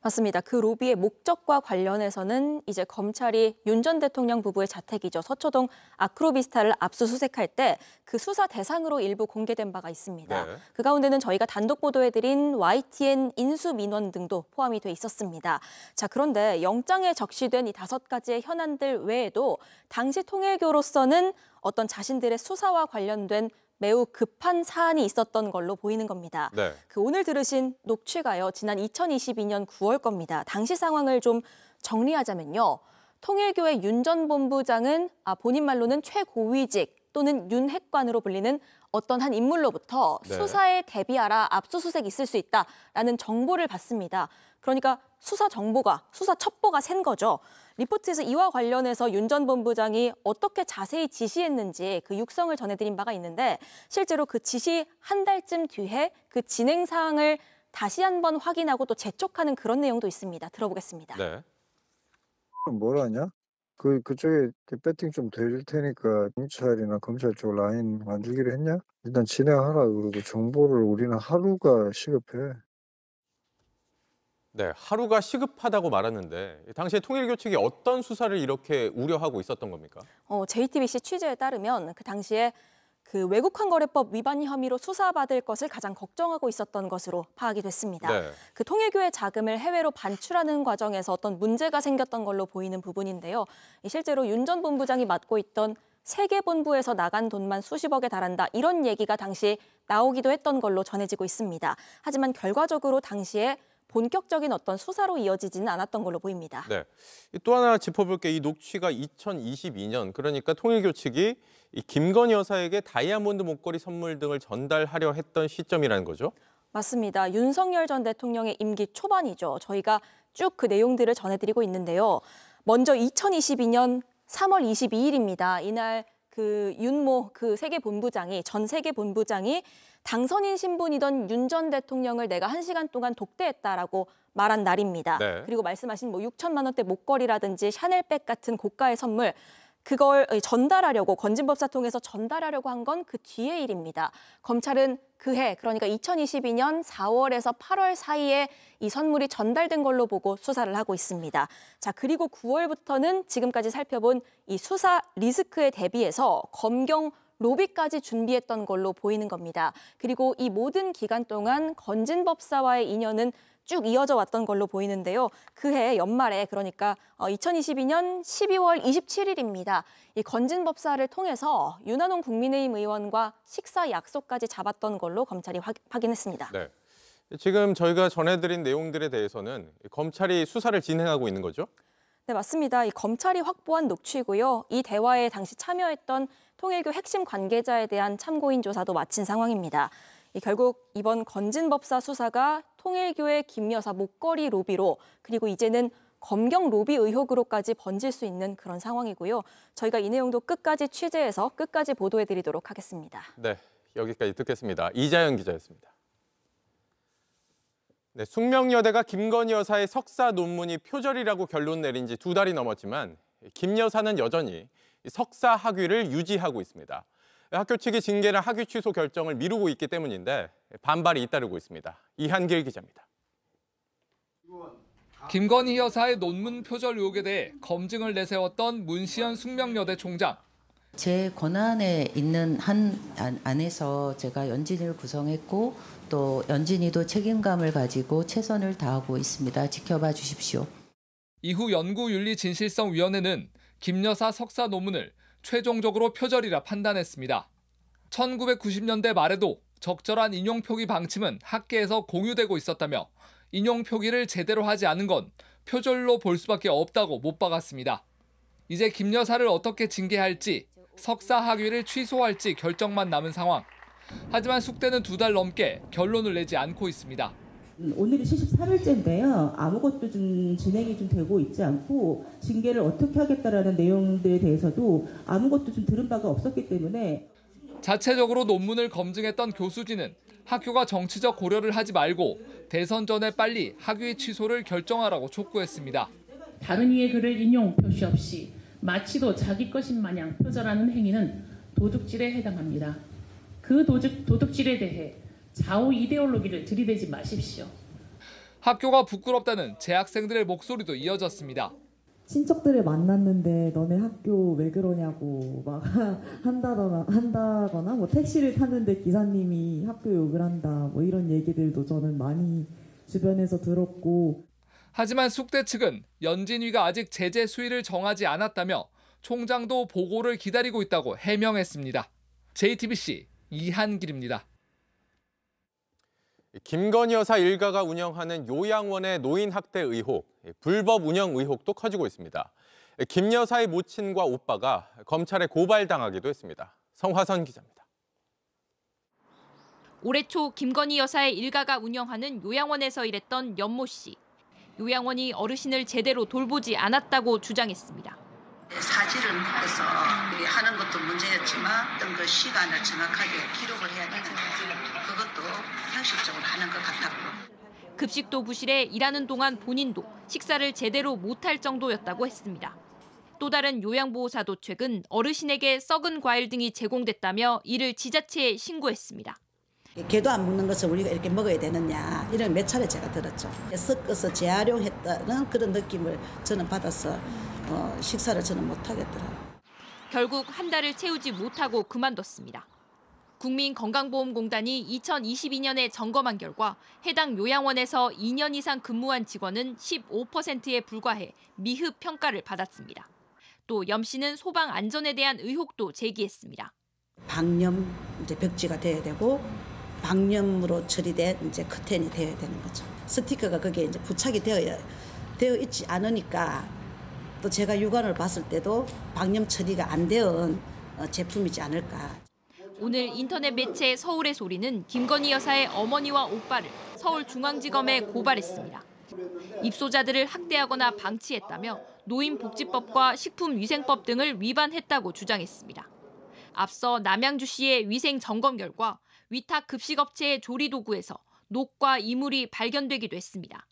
맞습니다. 그 로비의 목적과 관련해서는 이제 검찰이 윤 전 대통령 부부의 자택이죠. 서초동 아크로비스타를 압수수색할 때 그 수사 대상으로 일부 공개된 바가 있습니다. 네. 그 가운데는 저희가 단독 보도해드린 YTN 인수 민원 등도 포함이 돼 있었습니다. 자, 그런데 영장에 적시된 이 5가지의 현안들 외에도 당시 통일교로서는 어떤 자신들의 수사와 관련된 매우 급한 사안이 있었던 걸로 보이는 겁니다. 네. 그 오늘 들으신 녹취가요. 지난 2022년 9월 겁니다. 당시 상황을 좀 정리하자면요. 통일교의 윤 전 본부장은 본인 말로는 최고위직 또는 윤핵관으로 불리는 어떤 한 인물로부터 네. 수사에 대비하라, 압수수색 있을 수 있다라는 정보를 받습니다. 그러니까 수사 정보가, 수사 첩보가 센 거죠. 리포트에서 이와 관련해서 윤 전 본부장이 어떻게 자세히 지시했는지 그 육성을 전해드린 바가 있는데 실제로 그 지시 한 달쯤 뒤에 그 진행 사항을 다시 한번 확인하고 또 재촉하는 그런 내용도 있습니다. 들어보겠습니다. 네. 뭘 하냐? 그쪽에 배팅 좀 더 해줄 테니까 경찰이나 검찰 쪽 라인 만들기로 했냐? 일단 진행하라 그러고 정보를 우리는 하루가 시급해. 네, 하루가 시급하다고 말하는데 당시에 통일교 측이 어떤 수사를 이렇게 우려하고 있었던 겁니까? JTBC 취재에 따르면 그 당시에 그 외국환거래법 위반 혐의로 수사받을 것을 가장 걱정하고 있었던 것으로 파악이 됐습니다. 네. 그 통일교의 자금을 해외로 반출하는 과정에서 어떤 문제가 생겼던 걸로 보이는 부분인데요. 실제로 윤 전 본부장이 맡고 있던 세계본부에서 나간 돈만 수십억에 달한다. 이런 얘기가 당시 나오기도 했던 걸로 전해지고 있습니다. 하지만 결과적으로 당시에 본격적인 어떤 수사로 이어지지는 않았던 걸로 보입니다. 네. 또 하나 짚어볼 게 이 녹취가 2022년 그러니까 통일교 측이 이 김건희 여사에게 다이아몬드 목걸이 선물 등을 전달하려 했던 시점이라는 거죠? 맞습니다. 윤석열 전 대통령의 임기 초반이죠. 저희가 쭉 그 내용들을 전해드리고 있는데요. 먼저 2022년 3월 22일입니다. 이날 그 윤모 그 세계본부장이 전 세계본부장이 당선인 신분이던 윤 전 대통령을 내가 1시간 동안 독대했다라고 말한 날입니다. 네. 그리고 말씀하신 6천만 원대 목걸이라든지 샤넬백 같은 고가의 선물 그걸 전달하려고 건진법사 통해서 전달하려고 한 건 그 뒤의 일입니다. 검찰은 그해 그러니까 2022년 4월에서 8월 사이에 이 선물이 전달된 걸로 보고 수사를 하고 있습니다. 자, 그리고 9월부터는 지금까지 살펴본 이 수사 리스크에 대비해서 검경 로비까지 준비했던 걸로 보이는 겁니다. 그리고 이 모든 기간 동안 건진법사와의 인연은 쭉 이어져 왔던 걸로 보이는데요. 그해 연말에 그러니까 2022년 12월 27일입니다. 이 건진법사를 통해서 윤한홍 국민의힘 의원과 식사 약속까지 잡았던 걸로 검찰이 확인했습니다. 네. 지금 저희가 전해드린 내용들에 대해서는 검찰이 수사를 진행하고 있는 거죠? 네, 맞습니다. 이 검찰이 확보한 녹취고요. 이 대화에 당시 참여했던 통일교 핵심 관계자에 대한 참고인 조사도 마친 상황입니다. 결국 이번 건진법사 수사가 통일교의 김 여사 목걸이 로비로 그리고 이제는 검경 로비 의혹으로까지 번질 수 있는 그런 상황이고요. 저희가 이 내용도 끝까지 취재해서 끝까지 보도해드리도록 하겠습니다. 네, 여기까지 듣겠습니다. 이자연 기자였습니다. 네, 숙명여대가 김건희 여사의 석사 논문이 표절이라고 결론 내린 지 2달이 넘었지만 김 여사는 여전히 석사 학위를 유지하고 있습니다. 학교 측이 징계나 학위 취소 결정을 미루고 있기 때문인데 반발이 잇따르고 있습니다. 이한길 기자입니다. 김건희 여사의 논문 표절 의혹에 대해 검증을 내세웠던 문시현 숙명여대 총장. 제 권한에 있는 한 안에서 제가 연진이를 구성했고 또 연진이도 책임감을 가지고 최선을 다하고 있습니다. 지켜봐 주십시오. 이후 연구윤리진실성위원회는 김 여사 석사 논문을 최종적으로 표절이라 판단했습니다. 1990년대 말에도 적절한 인용 표기 방침은 학계에서 공유되고 있었다며 인용 표기를 제대로 하지 않은 건 표절로 볼 수밖에 없다고 못 박았습니다. 이제 김 여사를 어떻게 징계할지 석사 학위를 취소할지 결정만 남은 상황. 하지만 숙대는 2달 넘게 결론을 내지 않고 있습니다. 오늘이 74일째인데요. 아무것도 좀 진행이 좀 되고 있지 않고 징계를 어떻게 하겠다라는 내용들에 대해서도 아무것도 좀 들은 바가 없었기 때문에 자체적으로 논문을 검증했던 교수진은 학교가 정치적 고려를 하지 말고 대선 전에 빨리 학위 취소를 결정하라고 촉구했습니다. 다른 이의 글을 인용 표시 없이 마치도 자기 것인 마냥 표절하는 행위는 도둑질에 해당합니다. 그 도둑질에 대해 좌우 이데올로기를 들이대지 마십시오. 학교가 부끄럽다는 재학생들의 목소리도 이어졌습니다. 친척들을 만났는데 너네 학교 왜 그러냐고 막 한다거나 뭐 택시를 탔는데 기사님이 학교 욕을 한다 뭐 이런 얘기들도 저는 많이 주변에서 들었고. 하지만 숙대 측은 연진위가 아직 제재 수위를 정하지 않았다며 총장도 보고를 기다리고 있다고 해명했습니다. JTBC 이한길입니다. 김건희 여사 일가가 운영하는 요양원의 노인 학대 의혹, 불법 운영 의혹도 커지고 있습니다. 김 여사의 모친과 오빠가 검찰에 고발당하기도 했습니다. 성화선 기자입니다. 올해 초 김건희 여사의 일가가 운영하는 요양원에서 일했던 연모 씨. 요양원이 어르신을 제대로 돌보지 않았다고 주장했습니다. 사실을 묻어서 하는 것도 문제였지만 어떤 그 시간을 정확하게 기록을 해야 되는 그것도 형식적으로 하는 것 같았고. 급식도 부실해 일하는 동안 본인도 식사를 제대로 못할 정도였다고 했습니다. 또 다른 요양보호사도 최근 어르신에게 썩은 과일 등이 제공됐다며 이를 지자체에 신고했습니다. 개도 안 먹는 것을 우리가 이렇게 먹어야 되느냐 이런 몇 차례 제가 들었죠. 섞어서 재활용했다는 그런 느낌을 저는 받아서 식사를 저는 못하겠더라고요. 결국 한 달을 채우지 못하고 그만뒀습니다. 국민건강보험공단이 2022년에 점검한 결과 해당 요양원에서 2년 이상 근무한 직원은 15%에 불과해 미흡 평가를 받았습니다. 또 염 씨는 소방 안전에 대한 의혹도 제기했습니다. 방염 이제 벽지가 돼야 되고 방염으로 처리된 이제 커튼이 되어야 되는 거죠. 스티커가 거기에 이제 부착이 되어 있지 않으니까 또 제가 육안을 봤을 때도 방염 처리가 안 되은 제품이지 않을까. 오늘 인터넷 매체 서울의 소리는 김건희 여사의 어머니와 오빠를 서울중앙지검에 고발했습니다. 입소자들을 학대하거나 방치했다며 노인복지법과 식품위생법 등을 위반했다고 주장했습니다. 앞서 남양주시의 위생 점검 결과 위탁 급식업체의 조리도구에서 녹과 이물이 발견되기도 했습니다.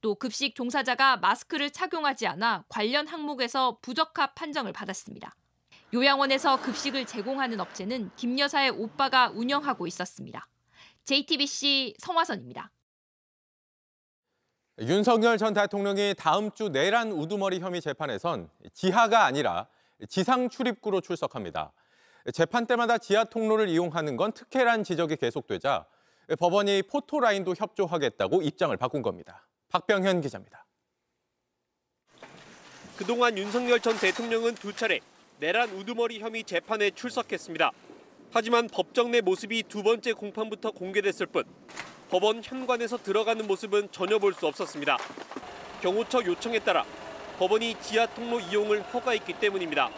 또 급식 종사자가 마스크를 착용하지 않아 관련 항목에서 부적합 판정을 받았습니다. 요양원에서 급식을 제공하는 업체는 김 여사의 오빠가 운영하고 있었습니다. JTBC 성화선입니다. 윤석열 전 대통령이 다음 주 내란 우두머리 혐의 재판에선 지하가 아니라 지상 출입구로 출석합니다. 재판 때마다 지하 통로를 이용하는 건 특혜란 지적이 계속되자 법원이 포토라인도 협조하겠다고 입장을 바꾼 겁니다. 박병현 기자입니다. 그동안 윤석열 전 대통령은 두 차례 내란 우두머리 혐의 재판에 출석했습니다. 하지만 법정 내 모습이 두 번째 공판부터 공개됐을 뿐 법원 현관에서 들어가는 모습은 전혀 볼 수 없었습니다. 경호처 요청에 따라 법원이 지하 통로 이용을 허가했기 때문입니다.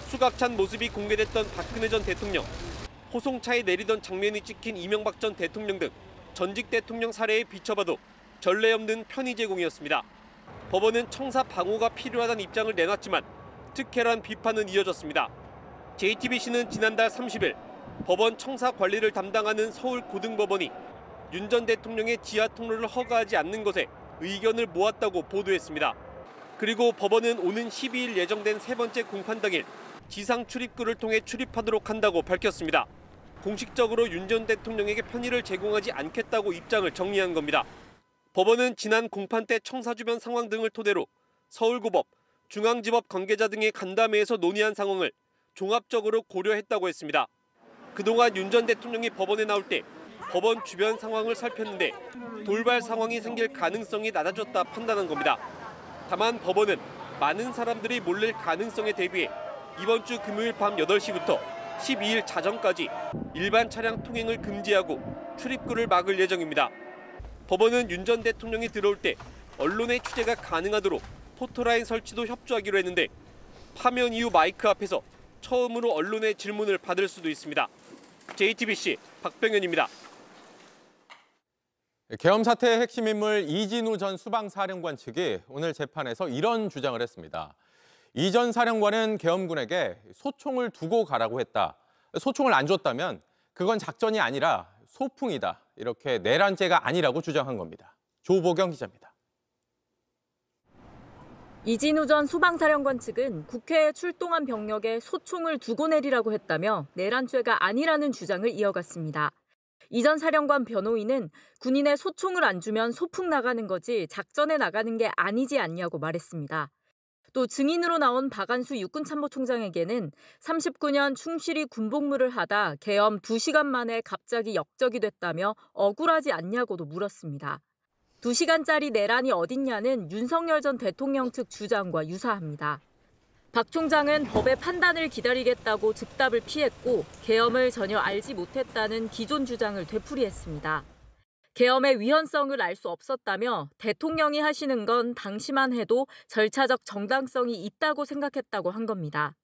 수갑찬 모습이 공개됐던 박근혜 전 대통령, 호송차에 내리던 장면이 찍힌 이명박 전 대통령 등 전직 대통령 사례에 비춰봐도 전례 없는 편의 제공이었습니다. 법원은 청사 방호가 필요하다는 입장을 내놨지만 특혜란 비판은 이어졌습니다. JTBC는 지난달 30일 법원 청사 관리를 담당하는 서울고등법원이 윤 전 대통령의 지하 통로를 허가하지 않는 것에 의견을 모았다고 보도했습니다. 그리고 법원은 오는 12일 예정된 세 번째 공판 당일 지상 출입구를 통해 출입하도록 한다고 밝혔습니다. 공식적으로 윤 전 대통령에게 편의를 제공하지 않겠다고 입장을 정리한 겁니다. 법원은 지난 공판 때 청사 주변 상황 등을 토대로 서울고법, 중앙지법 관계자 등의 간담회에서 논의한 상황을 종합적으로 고려했다고 했습니다. 그동안 윤 전 대통령이 법원에 나올 때 법원 주변 상황을 살폈는데 돌발 상황이 생길 가능성이 낮아졌다 판단한 겁니다. 다만 법원은 많은 사람들이 몰릴 가능성에 대비해 이번 주 금요일 밤 8시부터 12일 자정까지 일반 차량 통행을 금지하고 출입구를 막을 예정입니다. 법원은 윤 전 대통령이 들어올 때 언론의 취재가 가능하도록 포토라인 설치도 협조하기로 했는데 파면 이후 마이크 앞에서 처음으로 언론의 질문을 받을 수도 있습니다. JTBC 박병현입니다. 계엄 사태의 핵심 인물 이진우 전 수방사령관 측이 오늘 재판에서 이런 주장을 했습니다. 이 전 사령관은 계엄군에게 소총을 두고 가라고 했다. 소총을 안 줬다면 그건 작전이 아니라 소풍이다. 이렇게 내란죄가 아니라고 주장한 겁니다. 조보경 기자입니다. 이진우 전 수방사령관 측은 국회에 출동한 병력에 소총을 두고 내리라고 했다며 내란죄가 아니라는 주장을 이어갔습니다. 이 전 사령관 변호인은 군인의 소총을 안 주면 소풍 나가는 거지 작전에 나가는 게 아니지 않냐고 말했습니다. 또 증인으로 나온 박안수 육군참모총장에게는 39년 충실히 군복무를 하다 계엄 2시간 만에 갑자기 역적이 됐다며 억울하지 않냐고도 물었습니다. 2시간짜리 내란이 어딨냐는 윤석열 전 대통령 측 주장과 유사합니다. 박 총장은 법의 판단을 기다리겠다고 즉답을 피했고 계엄을 전혀 알지 못했다는 기존 주장을 되풀이했습니다. 계엄의 위헌성을 알 수 없었다며 대통령이 하시는 건 당시만 해도 절차적 정당성이 있다고 생각했다고 한 겁니다.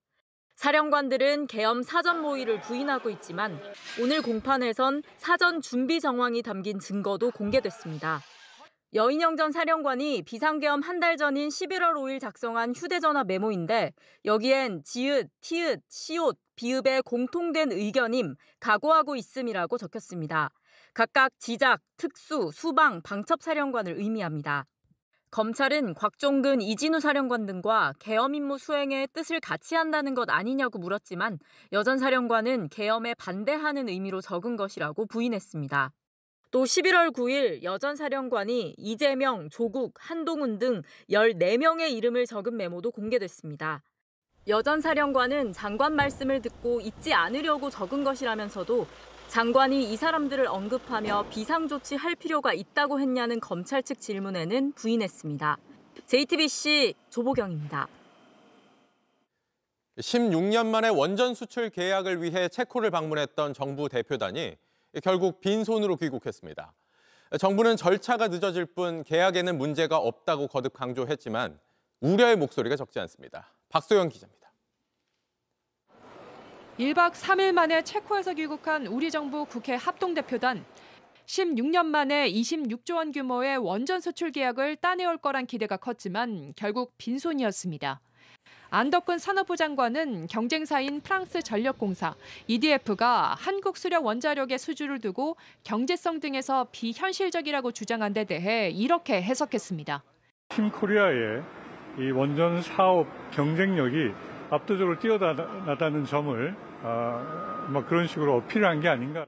사령관들은 계엄 사전 모의를 부인하고 있지만 오늘 공판에선 사전 준비 정황이 담긴 증거도 공개됐습니다. 여인영 전 사령관이 비상계엄 한 달 전인 11월 5일 작성한 휴대전화 메모인데 여기엔 지읒, 티읒, 시옷, 비읍의 공통된 의견임, 각오하고 있음이라고 적혔습니다. 각각 지작, 특수, 수방, 방첩사령관을 의미합니다. 검찰은 곽종근, 이진우 사령관 등과 계엄 임무 수행에 뜻을 같이 한다는 것 아니냐고 물었지만 여 전 사령관은 계엄에 반대하는 의미로 적은 것이라고 부인했습니다. 또 11월 9일 여 전 사령관이 이재명, 조국, 한동훈 등 14명의 이름을 적은 메모도 공개됐습니다. 여 전 사령관은 장관 말씀을 듣고 잊지 않으려고 적은 것이라면서도 장관이 이 사람들을 언급하며 비상조치할 필요가 있다고 했냐는 검찰 측 질문에는 부인했습니다. JTBC 조보경입니다. 16년 만에 원전 수출 계약을 위해 체코를 방문했던 정부 대표단이 결국 빈손으로 귀국했습니다. 정부는 절차가 늦어질 뿐 계약에는 문제가 없다고 거듭 강조했지만 우려의 목소리가 적지 않습니다. 박소영 기자입니다. 1박 3일 만에 체코에서 귀국한 우리 정부 국회 합동대표단. 16년 만에 26조 원 규모의 원전 수출 계약을 따내올 거란 기대가 컸지만 결국 빈손이었습니다. 안덕근 산업부 장관은 경쟁사인 프랑스 전력공사 EDF가 한국 수력 원자력의 수주를 두고 경제성 등에서 비현실적이라고 주장한 데 대해 이렇게 해석했습니다. 팀코리아의 이 원전 사업 경쟁력이 압도적으로 뛰어나다는 점을 그런 식으로 어필한 게 아닌가.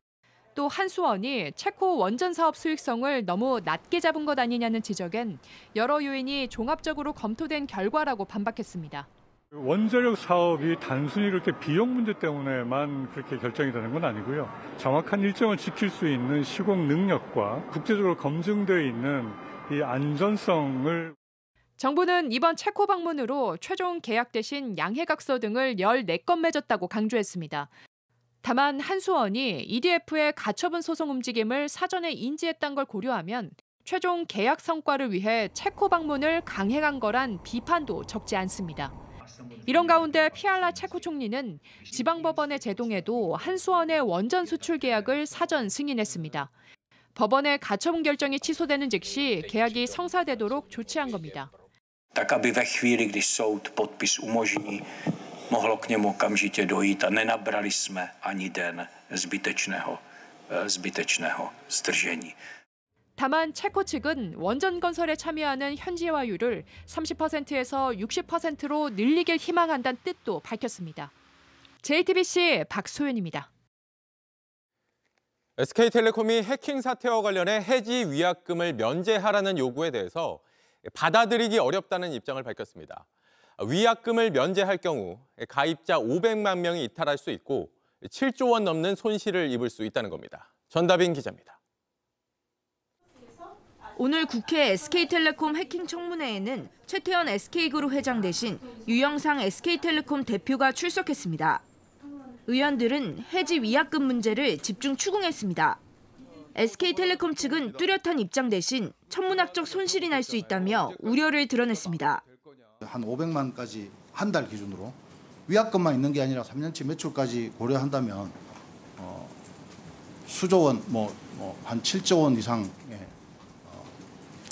또 한수원이 체코 원전 사업 수익성을 너무 낮게 잡은 것 아니냐는 지적엔 여러 요인이 종합적으로 검토된 결과라고 반박했습니다. 원자력 사업이 단순히 이렇게 비용 문제 때문에만 그렇게 결정이 되는 건 아니고요. 정확한 일정을 지킬 수 있는 시공 능력과 국제적으로 검증되어 있는 이 안전성을. 정부는 이번 체코 방문으로 최종 계약 대신 양해각서 등을 14건 맺었다고 강조했습니다. 다만 한수원이 EDF의 가처분 소송 움직임을 사전에 인지했던 걸 고려하면 최종 계약 성과를 위해 체코 방문을 강행한 거란 비판도 적지 않습니다. 이런 가운데 피알라 체코 총리는 지방법원의 제동에도 한수원의 원전 수출 계약을 사전 승인했습니다. 법원의 가처분 결정이 취소되는 즉시 계약이 성사되도록 조치한 겁니다. Tak aby ve chvíli, kdy soud podpis umožní, mohlo k němu okamžitě dojít a nenabrali jsme ani den zbytečného zdržení. 다만 체코 측은 원전 건설에 참여하는 현지화율을 30%에서 60%로 늘리길 희망한다는 뜻도 밝혔습니다. JTBC 박소연입니다. SK텔레콤이 해킹 사태와 관련해 해지 위약금을 면제하라는 요구에 대해서 받아들이기 어렵다는 입장을 밝혔습니다. 위약금을 면제할 경우 가입자 500만 명이 이탈할 수 있고 7조 원 넘는 손실을 입을 수 있다는 겁니다. 전다빈 기자입니다. 오늘 국회 SK텔레콤 해킹 청문회에는 최태원 SK그룹 회장 대신 유영상 SK텔레콤 대표가 출석했습니다. 의원들은 해지 위약금 문제를 집중 추궁했습니다. SK텔레콤 측은 뚜렷한 입장 대신 천문학적 손실이 날 수 있다며 우려를 드러냈습니다. 한 500만까지 한 달 기준으로 위약금만 있는 게 아니라 3년치 매출까지 고려한다면 수조 원, 한 7조 원 이상의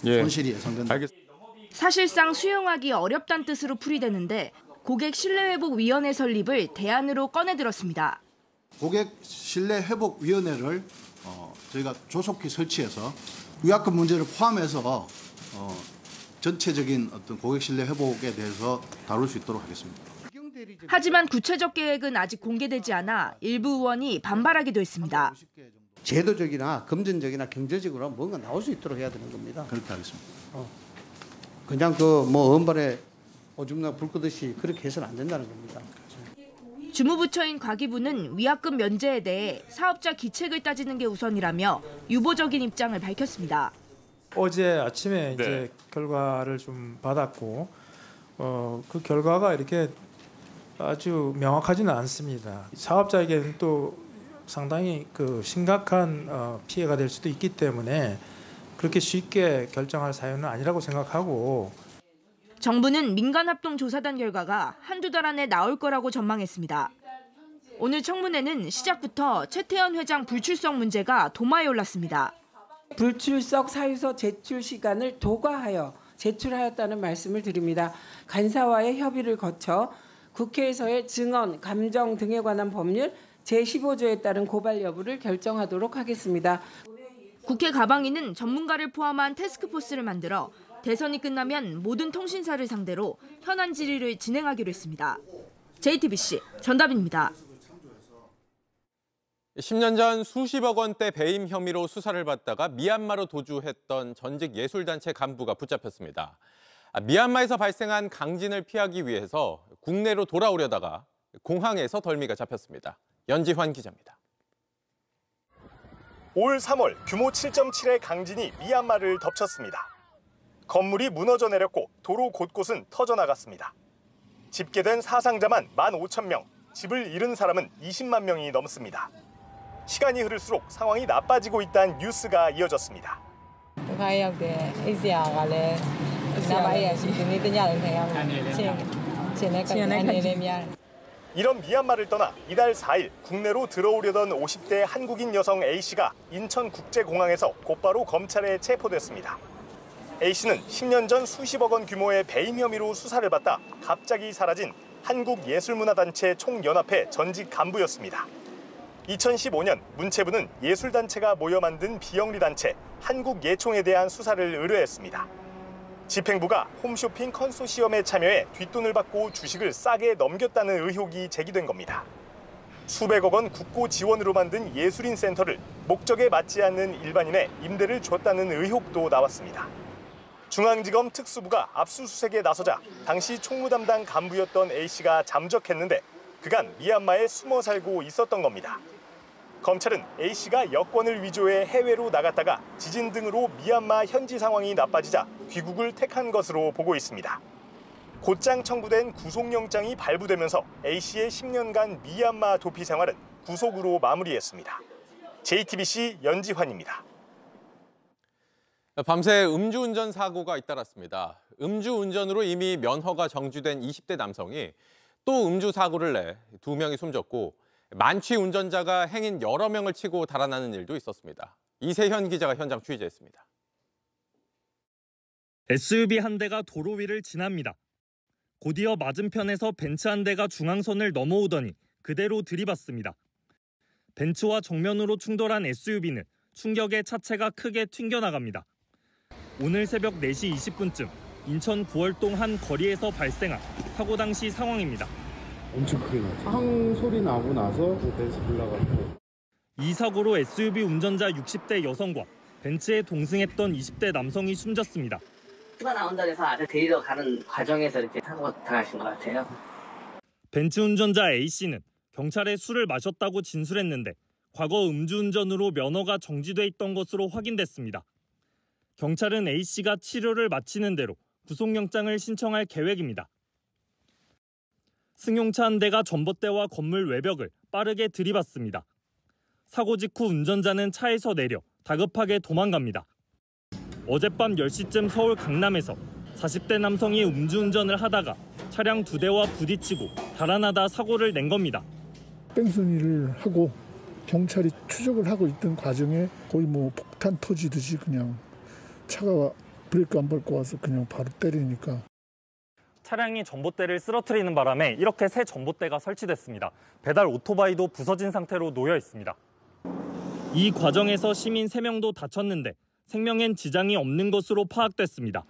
손실이 예상된다. 사실상 수용하기 어렵다는 뜻으로 풀이되는데 고객 신뢰회복위원회 설립을 대안으로 꺼내들었습니다. 고객 신뢰회복위원회를 저희가 조속히 설치해서 위약금 문제를 포함해서 전체적인 어떤 고객 신뢰 회복에 대해서 다룰 수 있도록 하겠습니다. 하지만 구체적 계획은 아직 공개되지 않아 일부 의원이 반발하기도 했습니다. 제도적이나 금전적이나 경제적으로 뭔가 나올 수 있도록 해야 되는 겁니다. 그렇게 하겠습니다. 그냥 언발에 오줌나 불 끄듯이 그렇게 해서는 안 된다는 겁니다. 주무부처인 과기부는 위약금 면제에 대해 사업자 기책을 따지는 게 우선이라며 유보적인 입장을 밝혔습니다. 어제 아침에 이제 결과를 좀 받았고 그 결과가 이렇게 아주 명확하지는 않습니다. 사업자에게는 또 상당히 심각한 피해가 될 수도 있기 때문에 그렇게 쉽게 결정할 사유는 아니라고 생각하고 정부는 민간합동조사단 결과가 한두 달 안에 나올 거라고 전망했습니다. 오늘 청문회는 시작부터 최태원 회장 불출석 문제가 도마에 올랐습니다. 불출석 사유서 제출 시간을 도과하여 제출하였다는 말씀을 드립니다. 간사와의 협의를 거쳐 국회에서의 증언, 감정 등에 관한 법률 제15조에 따른 고발 여부를 결정하도록 하겠습니다. 국회 가방위는 전문가를 포함한 태스크포스를 만들어 대선이 끝나면 모든 통신사를 상대로 현안 질의를 진행하기로 했습니다. JTBC 전다빈입니다. 10년 전 수십억 원대 배임 혐의로 수사를 받다가 미얀마로 도주했던 전직 예술단체 간부가 붙잡혔습니다. 미얀마에서 발생한 강진을 피하기 위해서 국내로 돌아오려다가 공항에서 덜미가 잡혔습니다. 연지환 기자입니다. 올 3월 규모 7.7의 강진이 미얀마를 덮쳤습니다. 건물이 무너져 내렸고 도로 곳곳은 터져나갔습니다. 집계된 사상자만 15,000명, 집을 잃은 사람은 20만 명이 넘습니다. 시간이 흐를수록 상황이 나빠지고 있다는 뉴스가 이어졌습니다. 이런 미얀마를 떠나 이달 4일 국내로 들어오려던 50대 한국인 여성 A씨가 인천국제공항에서 곧바로 검찰에 체포됐습니다. A씨는 10년 전 수십억 원 규모의 배임 혐의로 수사를 받다 갑자기 사라진 한국예술문화단체 총연합회 전직 간부였습니다. 2015년 문체부는 예술단체가 모여 만든 비영리단체 한국예총에 대한 수사를 의뢰했습니다. 집행부가 홈쇼핑 컨소시엄에 참여해 뒷돈을 받고 주식을 싸게 넘겼다는 의혹이 제기된 겁니다. 수백억 원 국고 지원으로 만든 예술인 센터를 목적에 맞지 않는 일반인의 임대를 줬다는 의혹도 나왔습니다. 중앙지검 특수부가 압수수색에 나서자 당시 총무 담당 간부였던 A씨가 잠적했는데 그간 미얀마에 숨어 살고 있었던 겁니다. 검찰은 A씨가 여권을 위조해 해외로 나갔다가 지진 등으로 미얀마 현지 상황이 나빠지자 귀국을 택한 것으로 보고 있습니다. 곧장 청구된 구속영장이 발부되면서 A씨의 10년간 미얀마 도피 생활은 구속으로 마무리했습니다. JTBC 연지환입니다. 밤새 음주운전 사고가 잇따랐습니다. 음주운전으로 이미 면허가 정지된 20대 남성이 또 음주 사고를 내 2명이 숨졌고 만취 운전자가 행인 여러 명을 치고 달아나는 일도 있었습니다. 이세현 기자가 현장 취재했습니다. SUV 한 대가 도로 위를 지납니다. 곧이어 맞은편에서 벤츠 한 대가 중앙선을 넘어오더니 그대로 들이받습니다. 벤츠와 정면으로 충돌한 SUV는 충격에 차체가 크게 튕겨나갑니다. 오늘 새벽 4시 20분쯤 인천 구월동 한 거리에서 발생한 사고 당시 상황입니다. 엄청 크게 나죠. 팡 소리 나고 나서 벤츠 올라가고. 이 사고로 SUV 운전자 60대 여성과 벤츠에 동승했던 20대 남성이 숨졌습니다. 휴가 나온다 해서 아들 데리러 가는 과정에서 이렇게 사고가 당하신 것 같아요. 벤츠 운전자 A씨는 경찰에 술을 마셨다고 진술했는데 과거 음주운전으로 면허가 정지돼 있던 것으로 확인됐습니다. 경찰은 A씨가 치료를 마치는 대로 구속영장을 신청할 계획입니다. 승용차 한 대가 전봇대와 건물 외벽을 빠르게 들이받습니다. 사고 직후 운전자는 차에서 내려 다급하게 도망갑니다. 어젯밤 10시쯤 서울 강남에서 40대 남성이 음주운전을 하다가 차량 2대와 부딪히고 달아나다 사고를 낸 겁니다. 뺑소니를 하고 경찰이 추적을 하고 있던 과정에 거의 폭탄 터지듯이 그냥 차가 브레이크 안 밟고 와서 그냥 바로 때리니까. 차량이 전봇대를 쓰러뜨리는 바람에 이렇게 새 전봇대가 설치됐습니다. 배달 오토바이도 부서진 상태로 놓여 있습니다. 이 과정에서 시민 3명도 다쳤는데 생명엔 지장이 없는 것으로 파악됐습니다.